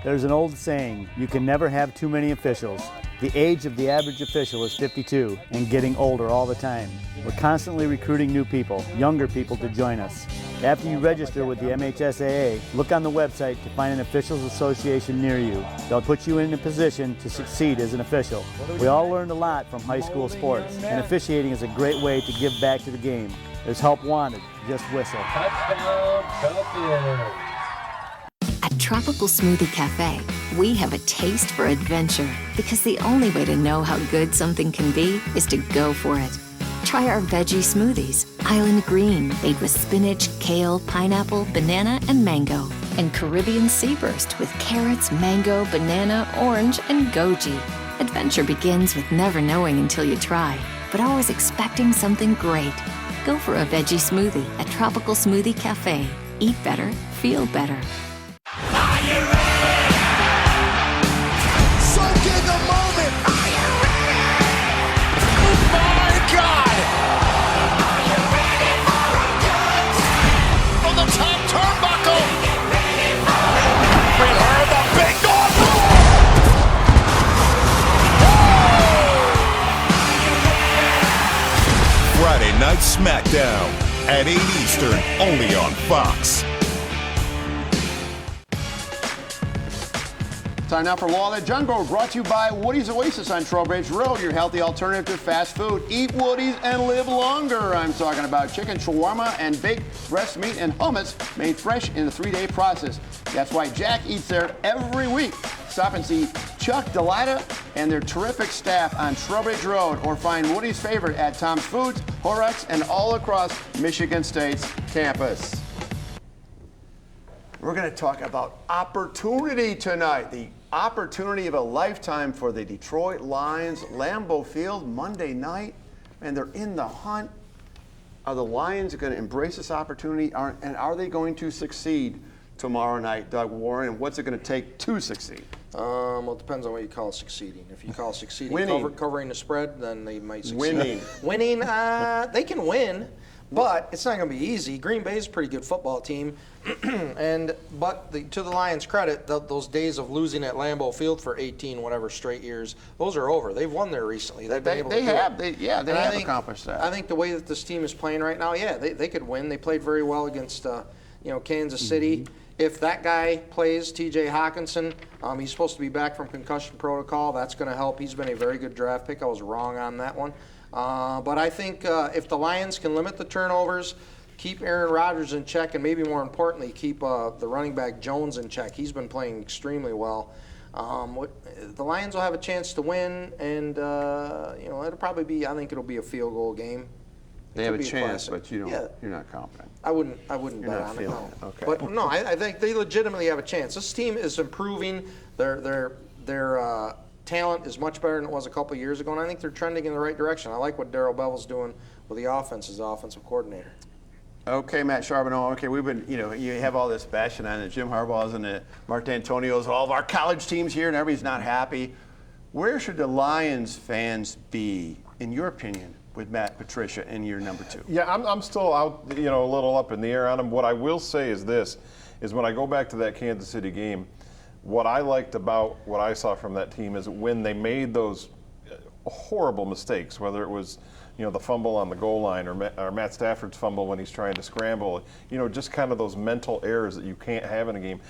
Speaker 19: There's an old saying, you can never have too many officials. The age of the average official is 52 and getting older all the time. We're constantly recruiting new people, younger people to join us. After you register with the MHSAA, look on the website to find an officials association near you. They'll put you in a position to succeed as an official. We all learned a lot from high school sports, and officiating is a great way to give back to the game. There's help wanted, just whistle.
Speaker 23: Touchdown, Cowboys.
Speaker 6: At Tropical Smoothie Cafe, we have a taste for adventure because the only way to know how good something can be is to go for it. Try our veggie smoothies, Island Green, made with spinach, kale, pineapple, banana, and mango, and Caribbean Sea Burst with carrots, mango, banana, orange, and goji. Adventure begins with never knowing until you try, but always expecting something great. Go for a veggie smoothie at Tropical Smoothie Cafe. Eat better, feel better.
Speaker 26: Soak in the moment. Are you ready? Oh my God! Are you ready for a good time? From the top turnbuckle. Get ready for it. We heard the big dog roar.
Speaker 1: Friday Night SmackDown at 8 Eastern, only on Fox.
Speaker 2: Time now for Law of the Jungle, brought to you by Woody's Oasis on Trowbridge Road, your healthy alternative to fast food. Eat Woody's and live longer. I'm talking about chicken shawarma and baked breast meat and hummus made fresh in a 3-day process. That's why Jack eats there every week. Stop and see Chuck, Delita, and their terrific staff on Trowbridge Road, or find Woody's favorite at Tom's Foods, Horex, and all across Michigan State's campus. We're going to talk about opportunity tonight. The opportunity of a lifetime for the Detroit Lions. Lambeau Field, Monday night, and they're in the hunt. Are the Lions going to embrace this opportunity, and are they going to succeed tomorrow night, Doug Warren? And what's it going to take to succeed?
Speaker 5: Well, it depends on what you call succeeding. If you call succeeding
Speaker 2: Winning.
Speaker 5: covering the spread, then they might succeed.
Speaker 2: Winning.
Speaker 5: Winning, they can win, but it's not going to be easy. Green Bay's a pretty good football team, but to the Lions' credit, those days of losing at Lambeau Field for 18 whatever straight years, those are over. They've won there recently. They've been able to do it.
Speaker 2: They have accomplished that.
Speaker 5: I think the way that this team is playing right now, yeah, they could win. They played very well against Kansas City. If that guy plays, T.J. Hawkinson, he's supposed to be back from concussion protocol. That's going to help. He's been a very good draft pick. I was wrong on that one. But I think if the Lions can limit the turnovers, keep Aaron Rodgers in check, and maybe more importantly, keep the running back Jones in check. He's been playing extremely well. The Lions will have a chance to win, and it'll probably be. I think it'll be a field goal game.
Speaker 2: They have a chance, but you're not confident.
Speaker 5: I wouldn't bet on it. No.
Speaker 2: Okay.
Speaker 5: But no, I think they legitimately have a chance. This team is improving. Their talent is much better than it was a couple years ago, and I think they're trending in the right direction. I like what Darrell Bevel's doing with the offense as the offensive coordinator.
Speaker 2: Okay, Matt Charbonneau. Okay, we've been, you have all this bashing on the Jim Harbaugh's and the Mark D'Antonios, all of our college teams here, and everybody's not happy. Where should the Lions fans be, in your opinion, with Matt Patricia in year number 2?
Speaker 3: Yeah, I'm still out, a little up in the air on him. What I will say is this, is when I go back to that Kansas City game, what I liked about what I saw from that team is when they made those horrible mistakes, whether it was, the fumble on the goal line or Matt Stafford's fumble when he's trying to scramble, just kind of those mental errors that you can't have in a game.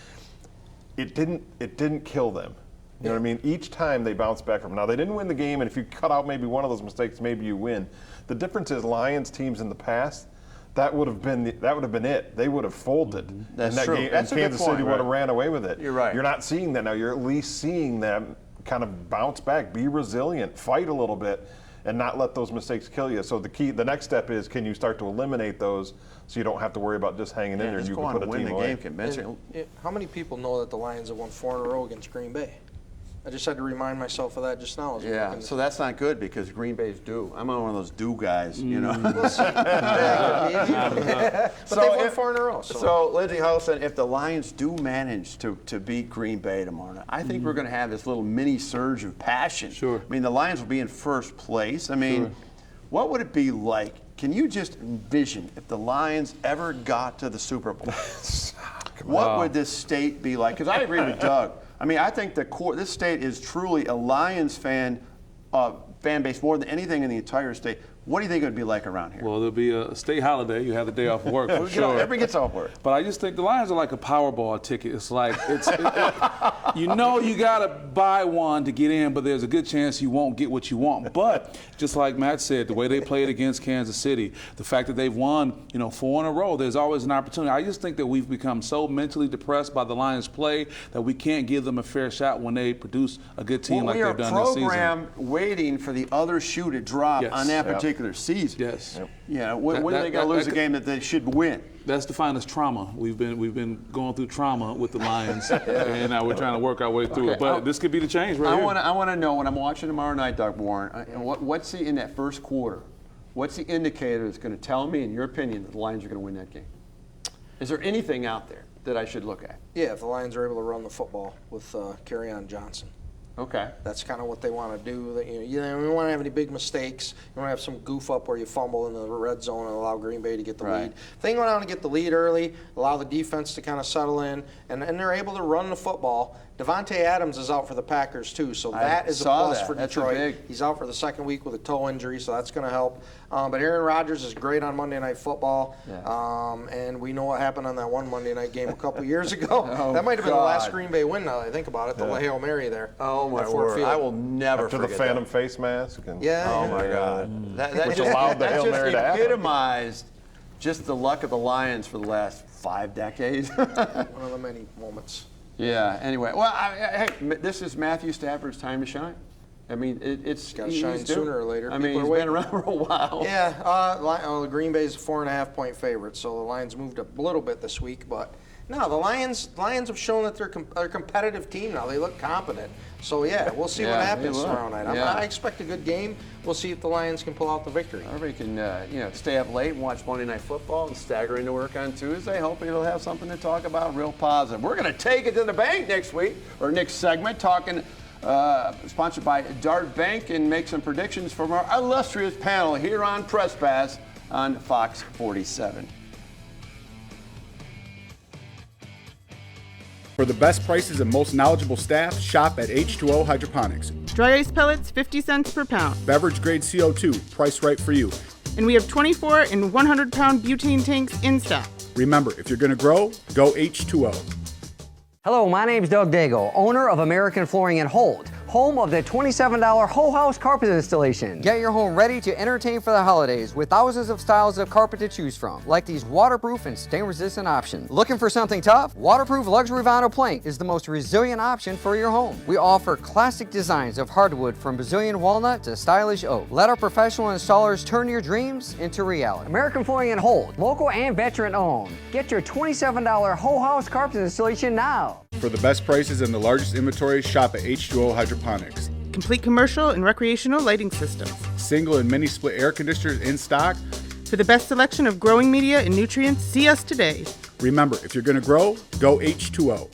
Speaker 3: It didn't kill them. You know what I mean? Each time they bounced back from. Now they didn't win the game, and if you cut out maybe one of those mistakes, maybe you win. The difference is Lions teams in the past, that would have been it. They would have folded.
Speaker 2: That's
Speaker 3: in that
Speaker 2: true.
Speaker 3: game,
Speaker 2: That's
Speaker 3: and
Speaker 2: a good
Speaker 3: Kansas
Speaker 2: point,
Speaker 3: City would have ran away with it.
Speaker 2: You're right.
Speaker 3: You're not seeing that now. You're at least seeing them kind of bounce back, be resilient, fight a little bit, and not let those mistakes kill you. So the next step is, can you start to eliminate those so you don't have to worry about just hanging in there and you can put a team away.
Speaker 5: How many people know that the Lions have won 4 in a row against Green Bay? I just had to remind myself of that just now.
Speaker 2: Yeah, so that's not good because Green Bay's due. I'm one of those due guys,
Speaker 5: We'll see. But they've won 4 in a row.
Speaker 2: So Lindsey Hosen, if the Lions do manage to beat Green Bay tomorrow night, I think we're going to have this little mini surge of passion.
Speaker 4: Sure.
Speaker 2: I mean, the Lions will be in first place. I mean, what would it be like? Can you just envision if the Lions ever got to the Super Bowl? What would this state be like? Because I agree with Doug. I mean, I think this state is truly a Lions fan base more than anything in the entire state. What do you think it would be like around here?
Speaker 4: Well, there'll be a state holiday. You have the day off work for sure.
Speaker 2: Everybody gets off work.
Speaker 4: But I just think the Lions are like a Powerball ticket. It's like you gotta buy one to get in, but there's a good chance you won't get what you want. But just like Matt said, the way they played against Kansas City, the fact that they've won, 4 in a row, there's always an opportunity. I just think that we've become so mentally depressed by the Lions' play that we can't give them a fair shot when they produce a good team like they've done this season.
Speaker 2: We are programmed waiting for the other shoe to drop on that particular season.
Speaker 4: Yes.
Speaker 2: Yeah. When are they going to lose a game that they should win?
Speaker 4: That's defined as trauma. We've been going through trauma with the Lions, and now we're trying to work our way through it. But this could be the change right here.
Speaker 2: I want to know when I'm watching tomorrow night, Doug Warren, what's in that first quarter? What's the indicator that's going to tell me, in your opinion, that the Lions are going to win that game? Is there anything out there that I should look at?
Speaker 5: Yeah, if the Lions are able to run the football with Kerryon Johnson.
Speaker 2: Okay.
Speaker 5: That's kind of what they want to do. You don't want to have any big mistakes. You don't have some goof up where you fumble in the red zone and allow Green Bay to get the lead. If they go down to get the lead early, allow the defense to kind of settle in, and they're able to run the football. Devontae Adams is out for the Packers too, so that is a plus for Detroit. He's out for the second week with a toe injury, so that's going to help. But Aaron Rodgers is great on Monday Night Football, and we know what happened on that one Monday night game a couple years ago. That might have been the last Green Bay win now that I think about it, the Hail Mary there.
Speaker 2: Oh, my word. I will never forget
Speaker 3: the Phantom face mask.
Speaker 2: Oh, my God.
Speaker 3: Which allowed the Hail Mary to happen.
Speaker 2: Epitomized just the luck of the Lions for the last 5 decades.
Speaker 5: One of the many moments.
Speaker 2: Yeah, anyway. Well, hey, this is Matthew Stafford's time to shine. I mean, it's
Speaker 5: got to shine sooner or later.
Speaker 2: I mean, he's been around for a while.
Speaker 5: Yeah, Green Bay's a 4.5-point favorite, so the Lions moved up a little bit this week, but No, the Lions have shown that they're a competitive team now. They look competent. So, yeah, we'll see what happens tomorrow night. I expect a good game. We'll see if the Lions can pull out the victory.
Speaker 2: Everybody can stay up late and watch Monday Night Football and stagger into work on Tuesday. Hoping they'll have something to talk about real positive. We're going to take it to the bank next week, or next segment, talking sponsored by Dart Bank, and make some predictions from our illustrious panel here on Press Pass on Fox 47.
Speaker 7: For the best prices and most knowledgeable staff, shop at H2O Hydroponics.
Speaker 10: Dry ice pellets, 50 cents per pound.
Speaker 7: Beverage grade CO2, price right for you.
Speaker 10: And we have 24 and 100-pound butane tanks in stock.
Speaker 7: Remember, if you're going to grow, go H2O.
Speaker 11: Hello, my name's Doug Daigle, owner of American Flooring in Holt, home of the $27 whole house carpet installation. Get your home ready to entertain for the holidays with thousands of styles of carpet to choose from, like these waterproof and stain-resistant options. Looking for something tough? Waterproof luxury vinyl plank is the most resilient option for your home. We offer classic designs of hardwood from Brazilian walnut to stylish oak. Let our professional installers turn your dreams into reality. American Flooring in Holt, local and veteran owned. Get your $27 whole house carpet installation now.
Speaker 7: For the best prices and the largest inventory, shop at H2O Hydroponics.
Speaker 10: Complete commercial and recreational lighting systems.
Speaker 7: Single and mini split air conditioners in stock.
Speaker 10: For the best selection of growing media and nutrients, see us today.
Speaker 7: Remember, if you're going to grow, go H2O.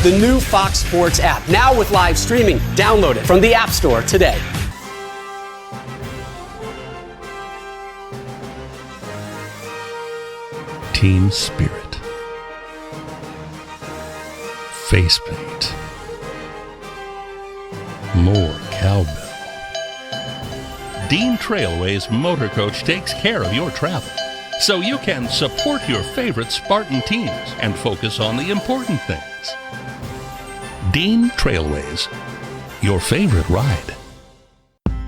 Speaker 12: The new Fox Sports app, now with live streaming. Download it from the App Store today.
Speaker 13: Team spirit. Face paint. More cowbell. Dean Trailway's Motor Coach takes care of your travel, so you can support your favorite Spartan teams and focus on the important things. Dean Trailways, your favorite ride.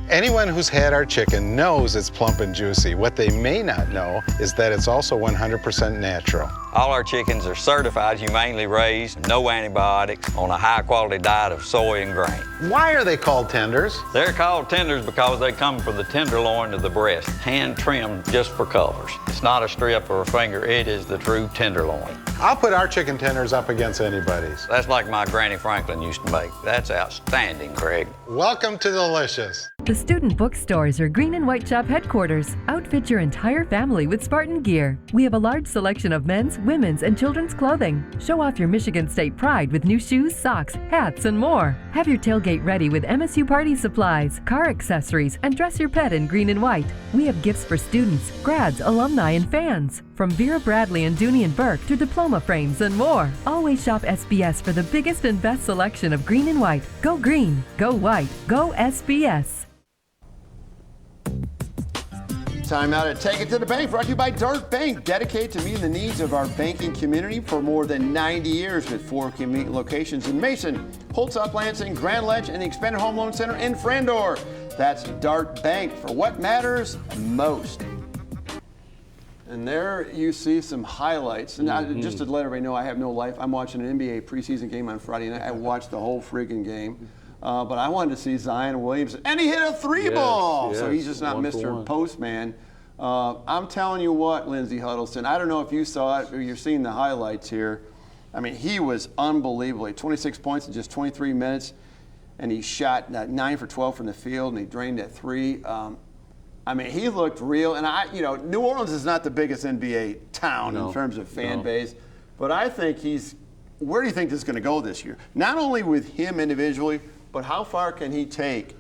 Speaker 14: Anyone who's had our chicken knows it's plump and juicy. What they may not know is that it's also 100% natural.
Speaker 15: All our chickens are certified humanely raised, no antibiotics, on a high-quality diet of soy and grain.
Speaker 14: Why are they called tenders?
Speaker 15: They're called tenders because they come from the tenderloin of the breast, hand-trimmed just for colors. It's not a strip or a finger, it is the true tenderloin.
Speaker 14: I'll put our chicken tenders up against anybody's.
Speaker 15: That's like my Granny Franklin used to make. That's outstanding, Craig.
Speaker 14: Welcome to Delicious.
Speaker 25: The student bookstores are Green and White Shop headquarters. Outfit your entire family with Spartan gear. We have a large selection of men's, women's, and children's clothing. Show off your Michigan State pride with new shoes, socks, hats, and more. Have your tailgate ready with MSU party supplies, car accessories, and dress your pet in green and white. We have gifts for students, grads, alumni, and fans. From Vera Bradley and Dooney and Burke to diploma frames and more. Always shop SBS for the biggest and best selection of green and white. Go green, go white, go SBS.
Speaker 2: Time now to take it to the bank, brought to you by Dart Bank, dedicated to meeting the needs of our banking community for more than 90 years with 4 convenient locations in Mason, Holtzop, Lansing, Grand Ledge, and the Expanded Home Loan Center in Frandor. That's Dart Bank for what matters most. And there you see some highlights. And just to let everybody know, I have no life. I'm watching an NBA preseason game on Friday night. I watched the whole freaking game. But I wanted to see Zion Williamson. And he hit a 3-ball. So he's just not Mr. Postman. I'm telling you what, Lindsey Huddleston, I don't know if you saw it or you're seeing the highlights here. I mean, he was unbelievable. 26 points in just 23 minutes. And he shot 9 for 12 from the field, and he drained at 3. I mean, he looked real. And New Orleans is not the biggest NBA town in terms of fan base. But I think where do you think this is going to go this year? Not only with him individually, but how far can he take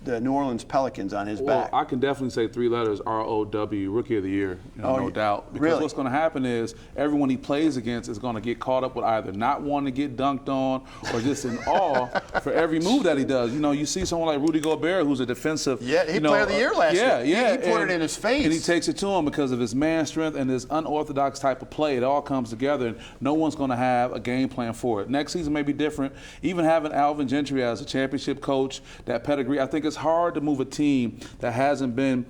Speaker 2: the New Orleans Pelicans on his back?
Speaker 4: I can definitely say 3 letters, R-O-W, Rookie of the Year, no doubt. Because what's going to happen is everyone he plays against is going to get caught up with either not wanting to get dunked on or just in awe for every move that he does. You see someone like Rudy Gobert, who's a defensive.
Speaker 2: Yeah, he Player of the Year last year.
Speaker 4: Yeah,
Speaker 2: he put it in his face.
Speaker 4: And he takes it to him because of his man strength and his unorthodox type of play. It all comes together, and no one's going to have a game plan for it. Next season may be different. Even having Alvin Gentry as a championship coach, that pedigree, I think it's hard to move a team that hasn't been,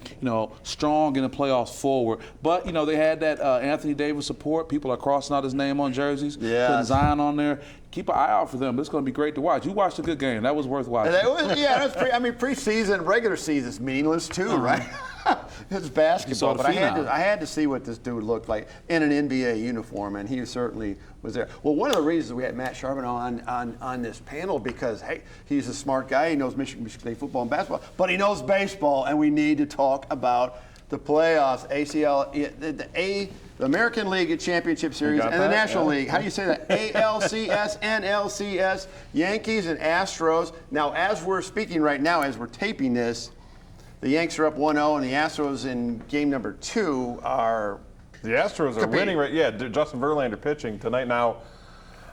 Speaker 4: strong in the playoffs forward. But, they had that Anthony Davis support. People are crossing out his name on jerseys, putting Zion on there. keep an eye out for them. It's going to be great to watch. You watched a good game. That was worth watching.
Speaker 2: Preseason, regular season is meaningless too, right? It's basketball, but I had to see what this dude looked like in an NBA uniform, and he certainly was there. Well, one of the reasons we had Matt Sharman on this panel because, hey, he's a smart guy. He knows Michigan State football and basketball, but he knows baseball, and we need to talk about the playoffs, the American League Championship Series and the National League. How do you say that? ALCS, NLCS, Yankees and Astros. Now, as we're speaking right now, as we're taping this, the Yanks are up 1-0, and the Astros in game number 2 are
Speaker 3: The Astros are winning, right? Yeah, Justin Verlander pitching tonight. Now,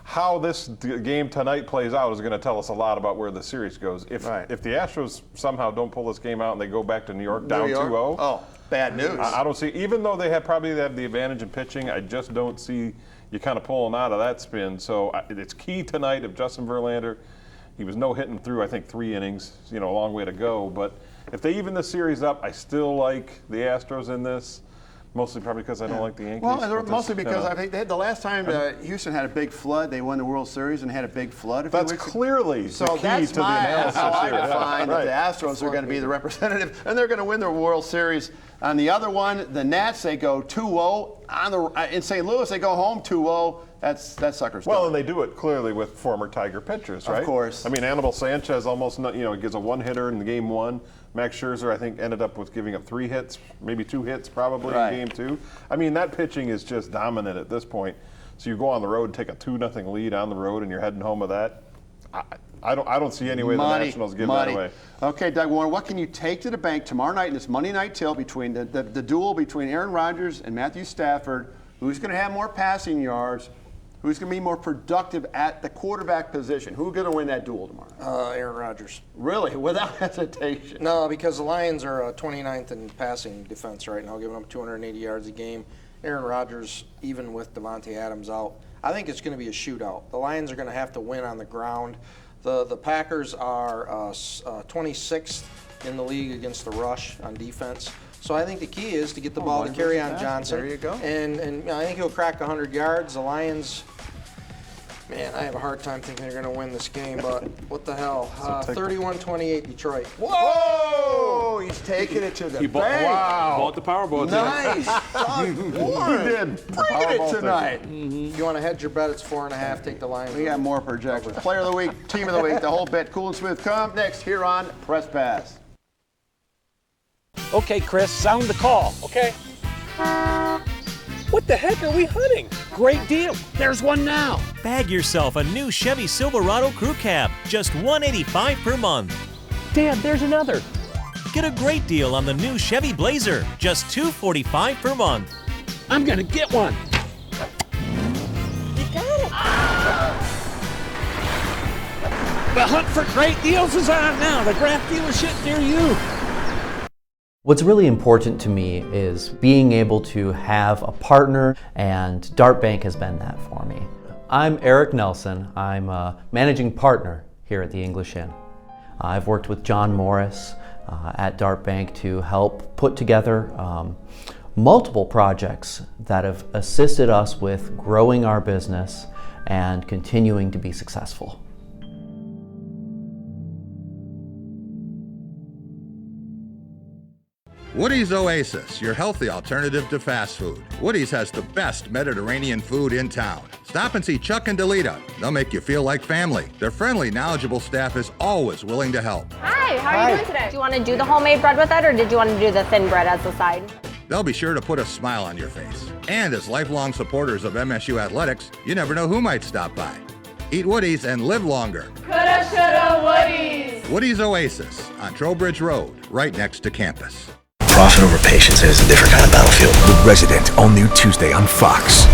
Speaker 3: how this game tonight plays out is going to tell us a lot about where the series goes. If the Astros somehow don't pull this game out and they go back to New York down 2-0.
Speaker 2: Oh, bad news.
Speaker 3: I don't see, even though they probably have the advantage in pitching, I just don't see you kind of pulling out of that spin. So it's key tonight if Justin Verlander, he was no hitting through, I think, 3 innings, a long way to go. But if they even this series up, I still like the Astros in this. Mostly probably because I don't like the Yankees.
Speaker 2: Well, mostly because I think the last time Houston had a big flood, they won the World Series and had a big flood.
Speaker 3: That's clearly the key to the analysis.
Speaker 2: How I define that the Astros are going to be the representative, and they're going to win the World Series. On the other one, the Nats, they go 2-0. In St. Louis, they go home 2-0. That sucker's
Speaker 3: well,
Speaker 2: done.
Speaker 3: and they do it clearly with former Tiger pitchers, right?
Speaker 2: Of course.
Speaker 3: I mean, Anibal Sanchez almost, gives a one-hitter in the game 1. Max Scherzer, I think, ended up with giving up 3 hits, maybe 2 hits probably in game 2. I mean, that pitching is just dominant at this point. So you go on the road and take a 2-0 lead on the road, and you're heading home with that. I don't see any way the Nationals give that away.
Speaker 2: Okay, Doug Warner, what can you take to the bank tomorrow night in this Monday night tilt between the duel between Aaron Rodgers and Matthew Stafford? Who's going to have more passing yards? Who's going to be more productive at the quarterback position? Who's going to win that duel tomorrow?
Speaker 5: Aaron Rodgers.
Speaker 2: Really? Without hesitation?
Speaker 5: No, because the Lions are 29th in passing defense right now, giving up 280 yards a game. Aaron Rodgers, even with Devontae Adams out, I think it's going to be a shootout. The Lions are going to have to win on the ground. The Packers are 26th in the league against the rush on defense. So I think the key is to get the ball to Kerryon Johnson.
Speaker 2: There you go.
Speaker 5: And I think he'll crack 100 yards. The Lions, man, I have a hard time thinking they're going to win this game, but what the hell? 31-28 Detroit.
Speaker 2: Whoa! He's taking it to the bank.
Speaker 4: Wow. Bought the Powerball.
Speaker 2: Nice. He did. Bringing it tonight.
Speaker 5: If you want to hedge your bet, it's 4.5. Take the Lions.
Speaker 2: We got more projections. Player of the week, team of the week, the whole bit. Cool and smooth. Come next here on Press Pass.
Speaker 9: Okay, Chris, sound the call. Okay. What the heck are we hunting? Great deal. There's one now.
Speaker 16: Bag yourself a new Chevy Silverado Crew Cab, just $185 per month.
Speaker 9: Dad, there's another.
Speaker 16: Get a great deal on the new Chevy Blazer, just $245 per month.
Speaker 9: I'm gonna get one. You got it. The hunt for great deals is on now. The Graf dealership near you.
Speaker 18: What's really important to me is being able to have a partner, and Dart Bank has been that for me. I'm Eric Nelson. I'm a managing partner here at the English Inn. I've worked with John Morris at Dart Bank to help put together multiple projects that have assisted us with growing our business and continuing to be successful.
Speaker 20: Woody's Oasis, your healthy alternative to fast food. Woody's has the best Mediterranean food in town. Stop and see Chuck and Delita. They'll make you feel like family. Their friendly, knowledgeable staff is always willing to help.
Speaker 21: Hi, how are you doing today? Do you want to do the homemade bread with it, or did you want to do the thin bread as the side?
Speaker 20: They'll be sure to put a smile on your face. And as lifelong supporters of MSU athletics, you never know who might stop by. Eat Woody's and live longer.
Speaker 21: Coulda, shoulda, Woody's.
Speaker 20: Woody's Oasis on Trowbridge Road, right next to campus.
Speaker 22: Profit over patience is a different kind of battlefield.
Speaker 27: The Resident, all new Tuesday on Fox.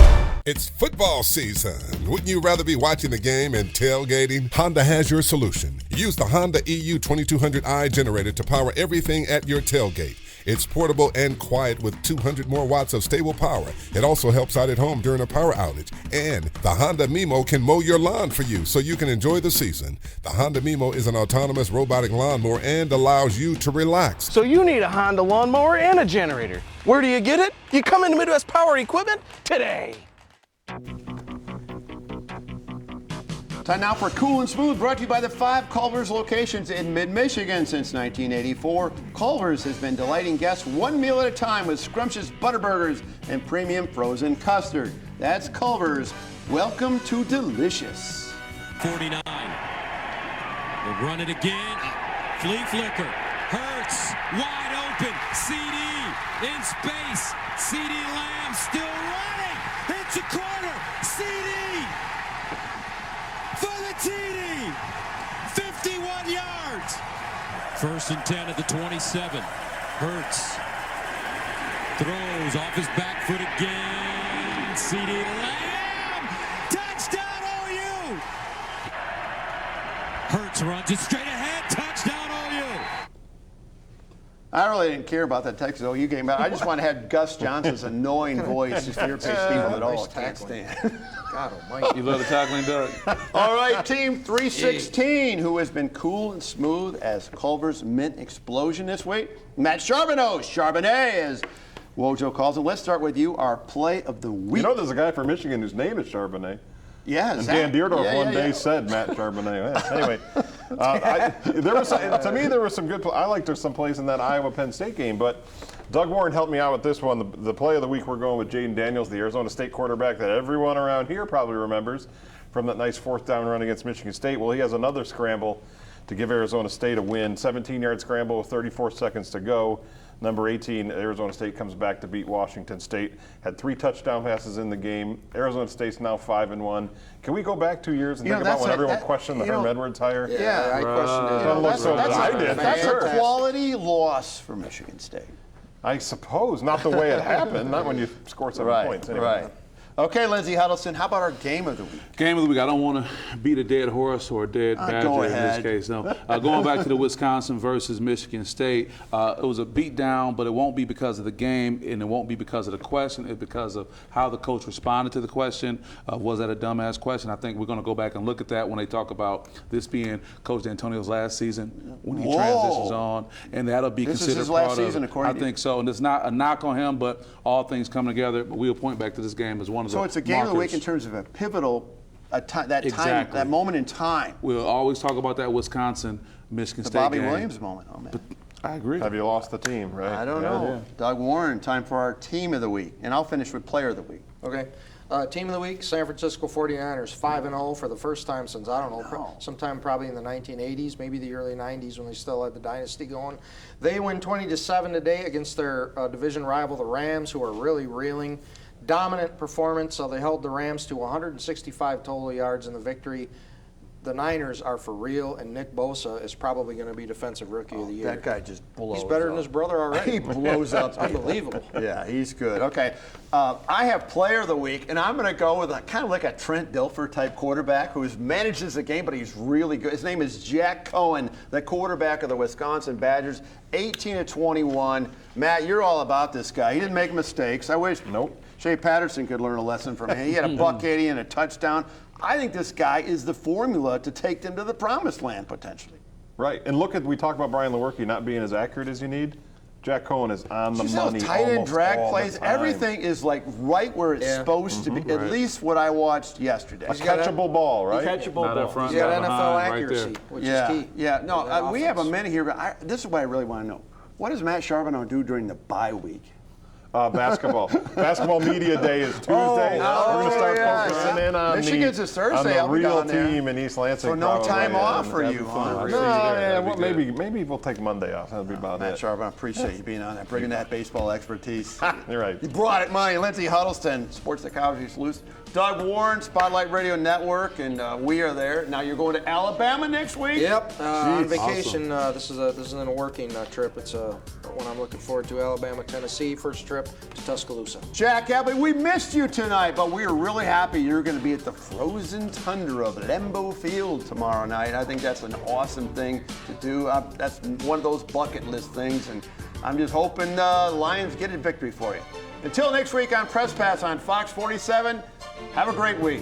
Speaker 28: It's football season. Wouldn't you rather be watching the game and tailgating? Honda has your solution. Use the Honda EU 2200i generator to power everything at your tailgate. It's portable and quiet with 200 more watts of stable power. It also helps out at home during a power outage. And the Honda Mimo can mow your lawn for you so you can enjoy the season. The Honda Mimo is an autonomous robotic lawnmower and allows you to relax.
Speaker 29: So you need a Honda lawnmower and a generator. Where do you get it? You come into Midwest Power Equipment today.
Speaker 2: Time now for Cool and Smooth, brought to you by the 5 Culver's locations in mid-Michigan since 1984. Culver's has been delighting guests one meal at a time with scrumptious Butterburgers and premium frozen custard. That's Culver's. Welcome to delicious.
Speaker 1: 49. They'll run it again. Flea flicker. Hurts. Wide open. CD in space. CD Lamb still running. Hits a corner. CD for the TD. 51 yards. 1st and 10 at the 27. Hurts throws off his back foot again. CD Lamb. Touchdown OU. Hurts runs it straight ahead. Touchdown OU.
Speaker 2: I really didn't care about that Texas OU game, but I just want to have Gus Johnson's annoying voice just irritates people at all. I can't stand.
Speaker 5: God almighty.
Speaker 4: You love the tackling, Doug?
Speaker 2: All right, Team 316, who has been cool and smooth as Culver's mint explosion this week. Matt Charbonneau, Charbonnet, as Wojo calls him. Let's start with you, our play of the week.
Speaker 3: You know, there's a guy from Michigan whose name is Charbonnet.
Speaker 2: Yeah,
Speaker 3: and Dan Deerdorf one day said Matt Charbonnet. Anyway, to me there was some good. I liked some plays in that Iowa-Penn State game, but Doug Warren helped me out with this one. The play of the week, we're going with Jaden Daniels, the Arizona State quarterback that everyone around here probably remembers from that nice 4th down run against Michigan State. Well, he has another scramble to give Arizona State a win. 17-yard scramble with 34 seconds to go. Number 18, Arizona State comes back to beat Washington State. Had 3 touchdown passes in the game. Arizona State's now 5-1. Can we go back 2 years and think about when everyone questioned the Herm Edwards hire?
Speaker 2: Yeah, I questioned it. That's a quality loss for Michigan State.
Speaker 3: I suppose. Not the way it happened. Not when you score 7 points. Anyway.
Speaker 2: Right. Okay, Lindsey Huddleston, how about our game of the week?
Speaker 4: Game of the week. I don't want to beat a dead horse or a dead badger in this case. No. Going back to the Wisconsin versus Michigan State, it was a beat down, but it won't be because of the game, and it won't be because of the question. It's because of how the coach responded to the question. Was that a dumbass question? I think we're going to go back and look at that when they talk about this being Coach D'Antonio's last season when he transitions on, and that'll be considered
Speaker 2: his
Speaker 4: part
Speaker 2: last season,
Speaker 4: of it. I think so, and it's not a knock on him, but all things come together. But we'll point back to this game as one.
Speaker 2: So it's a game of the week in terms of a pivotal, that moment in time.
Speaker 4: We'll always talk about that Wisconsin-Michigan State
Speaker 2: Bobby
Speaker 4: game.
Speaker 2: Williams moment. Oh, man.
Speaker 4: But I agree.
Speaker 3: Have you lost the team, right?
Speaker 2: I don't know. Yeah. Doug Warren, time for our team of the week. And I'll finish with player of the week.
Speaker 5: Okay. Team of the week, San Francisco 49ers, 5-0 for the first time since, I don't know, sometime probably in the 1980s, maybe the early 90s when they still had the dynasty going. They win 20-7 today against their division rival, the Rams, who are really reeling. Dominant performance. They held the Rams to 165 total yards in the victory. The Niners are for real, and Nick Bosa is probably going to be Defensive Rookie of the Year.
Speaker 2: That guy just blows up.
Speaker 5: He's better than his brother already.
Speaker 2: He blows up.
Speaker 5: Unbelievable.
Speaker 2: Yeah, he's good. Okay, I have player of the week, and I'm going to go with kind of like a Trent Dilfer type quarterback who manages the game, but he's really good. His name is Jack Cohen, the quarterback of the Wisconsin Badgers, 18-21. Matt, you're all about this guy. He didn't make mistakes. I wish Shea Patterson could learn a lesson from him. He had a $180 and a touchdown. I think this guy is the formula to take them to the promised land, potentially.
Speaker 3: Right, and we talk about Brian Lewerke not being as accurate as you need. Jack Cohen is on the money.
Speaker 2: Tight end drag plays, everything is like right where it's supposed to be. At least what I watched yesterday.
Speaker 3: A catchable ball, right?
Speaker 2: Catchable ball.
Speaker 5: He's got NFL accuracy, which is key.
Speaker 2: Yeah, no, we have a minute here, but this is what I really want to know. What does Matt Charbonneau do during the bye week?
Speaker 3: Basketball. Basketball Media Day is Tuesday. We're going to start focusing in on
Speaker 2: Michigan's is Thursday.
Speaker 3: on the real team in East Lansing.
Speaker 2: So no time off for you,
Speaker 3: huh? Maybe we'll take Monday off. That'll be about it.
Speaker 2: Matt Charbonneau, I appreciate you being on there, bringing that baseball expertise.
Speaker 3: You're right.
Speaker 2: You brought it, money. Lindsey Huddleston, Sports Psychology Solutions. Doug Warren, Spotlight Radio Network, and we are there. Now you're going to Alabama next week?
Speaker 5: Yep, on vacation. Awesome. This isn't a working trip. It's one I'm looking forward to. Alabama, Tennessee, first trip to Tuscaloosa.
Speaker 2: Jack Abley, we missed you tonight, but we are really happy you're going to be at the frozen tundra of Lambeau Field tomorrow night. I think that's an awesome thing to do. That's one of those bucket list things, and I'm just hoping the Lions get a victory for you. Until next week on Press Pass on Fox 47, have a great week.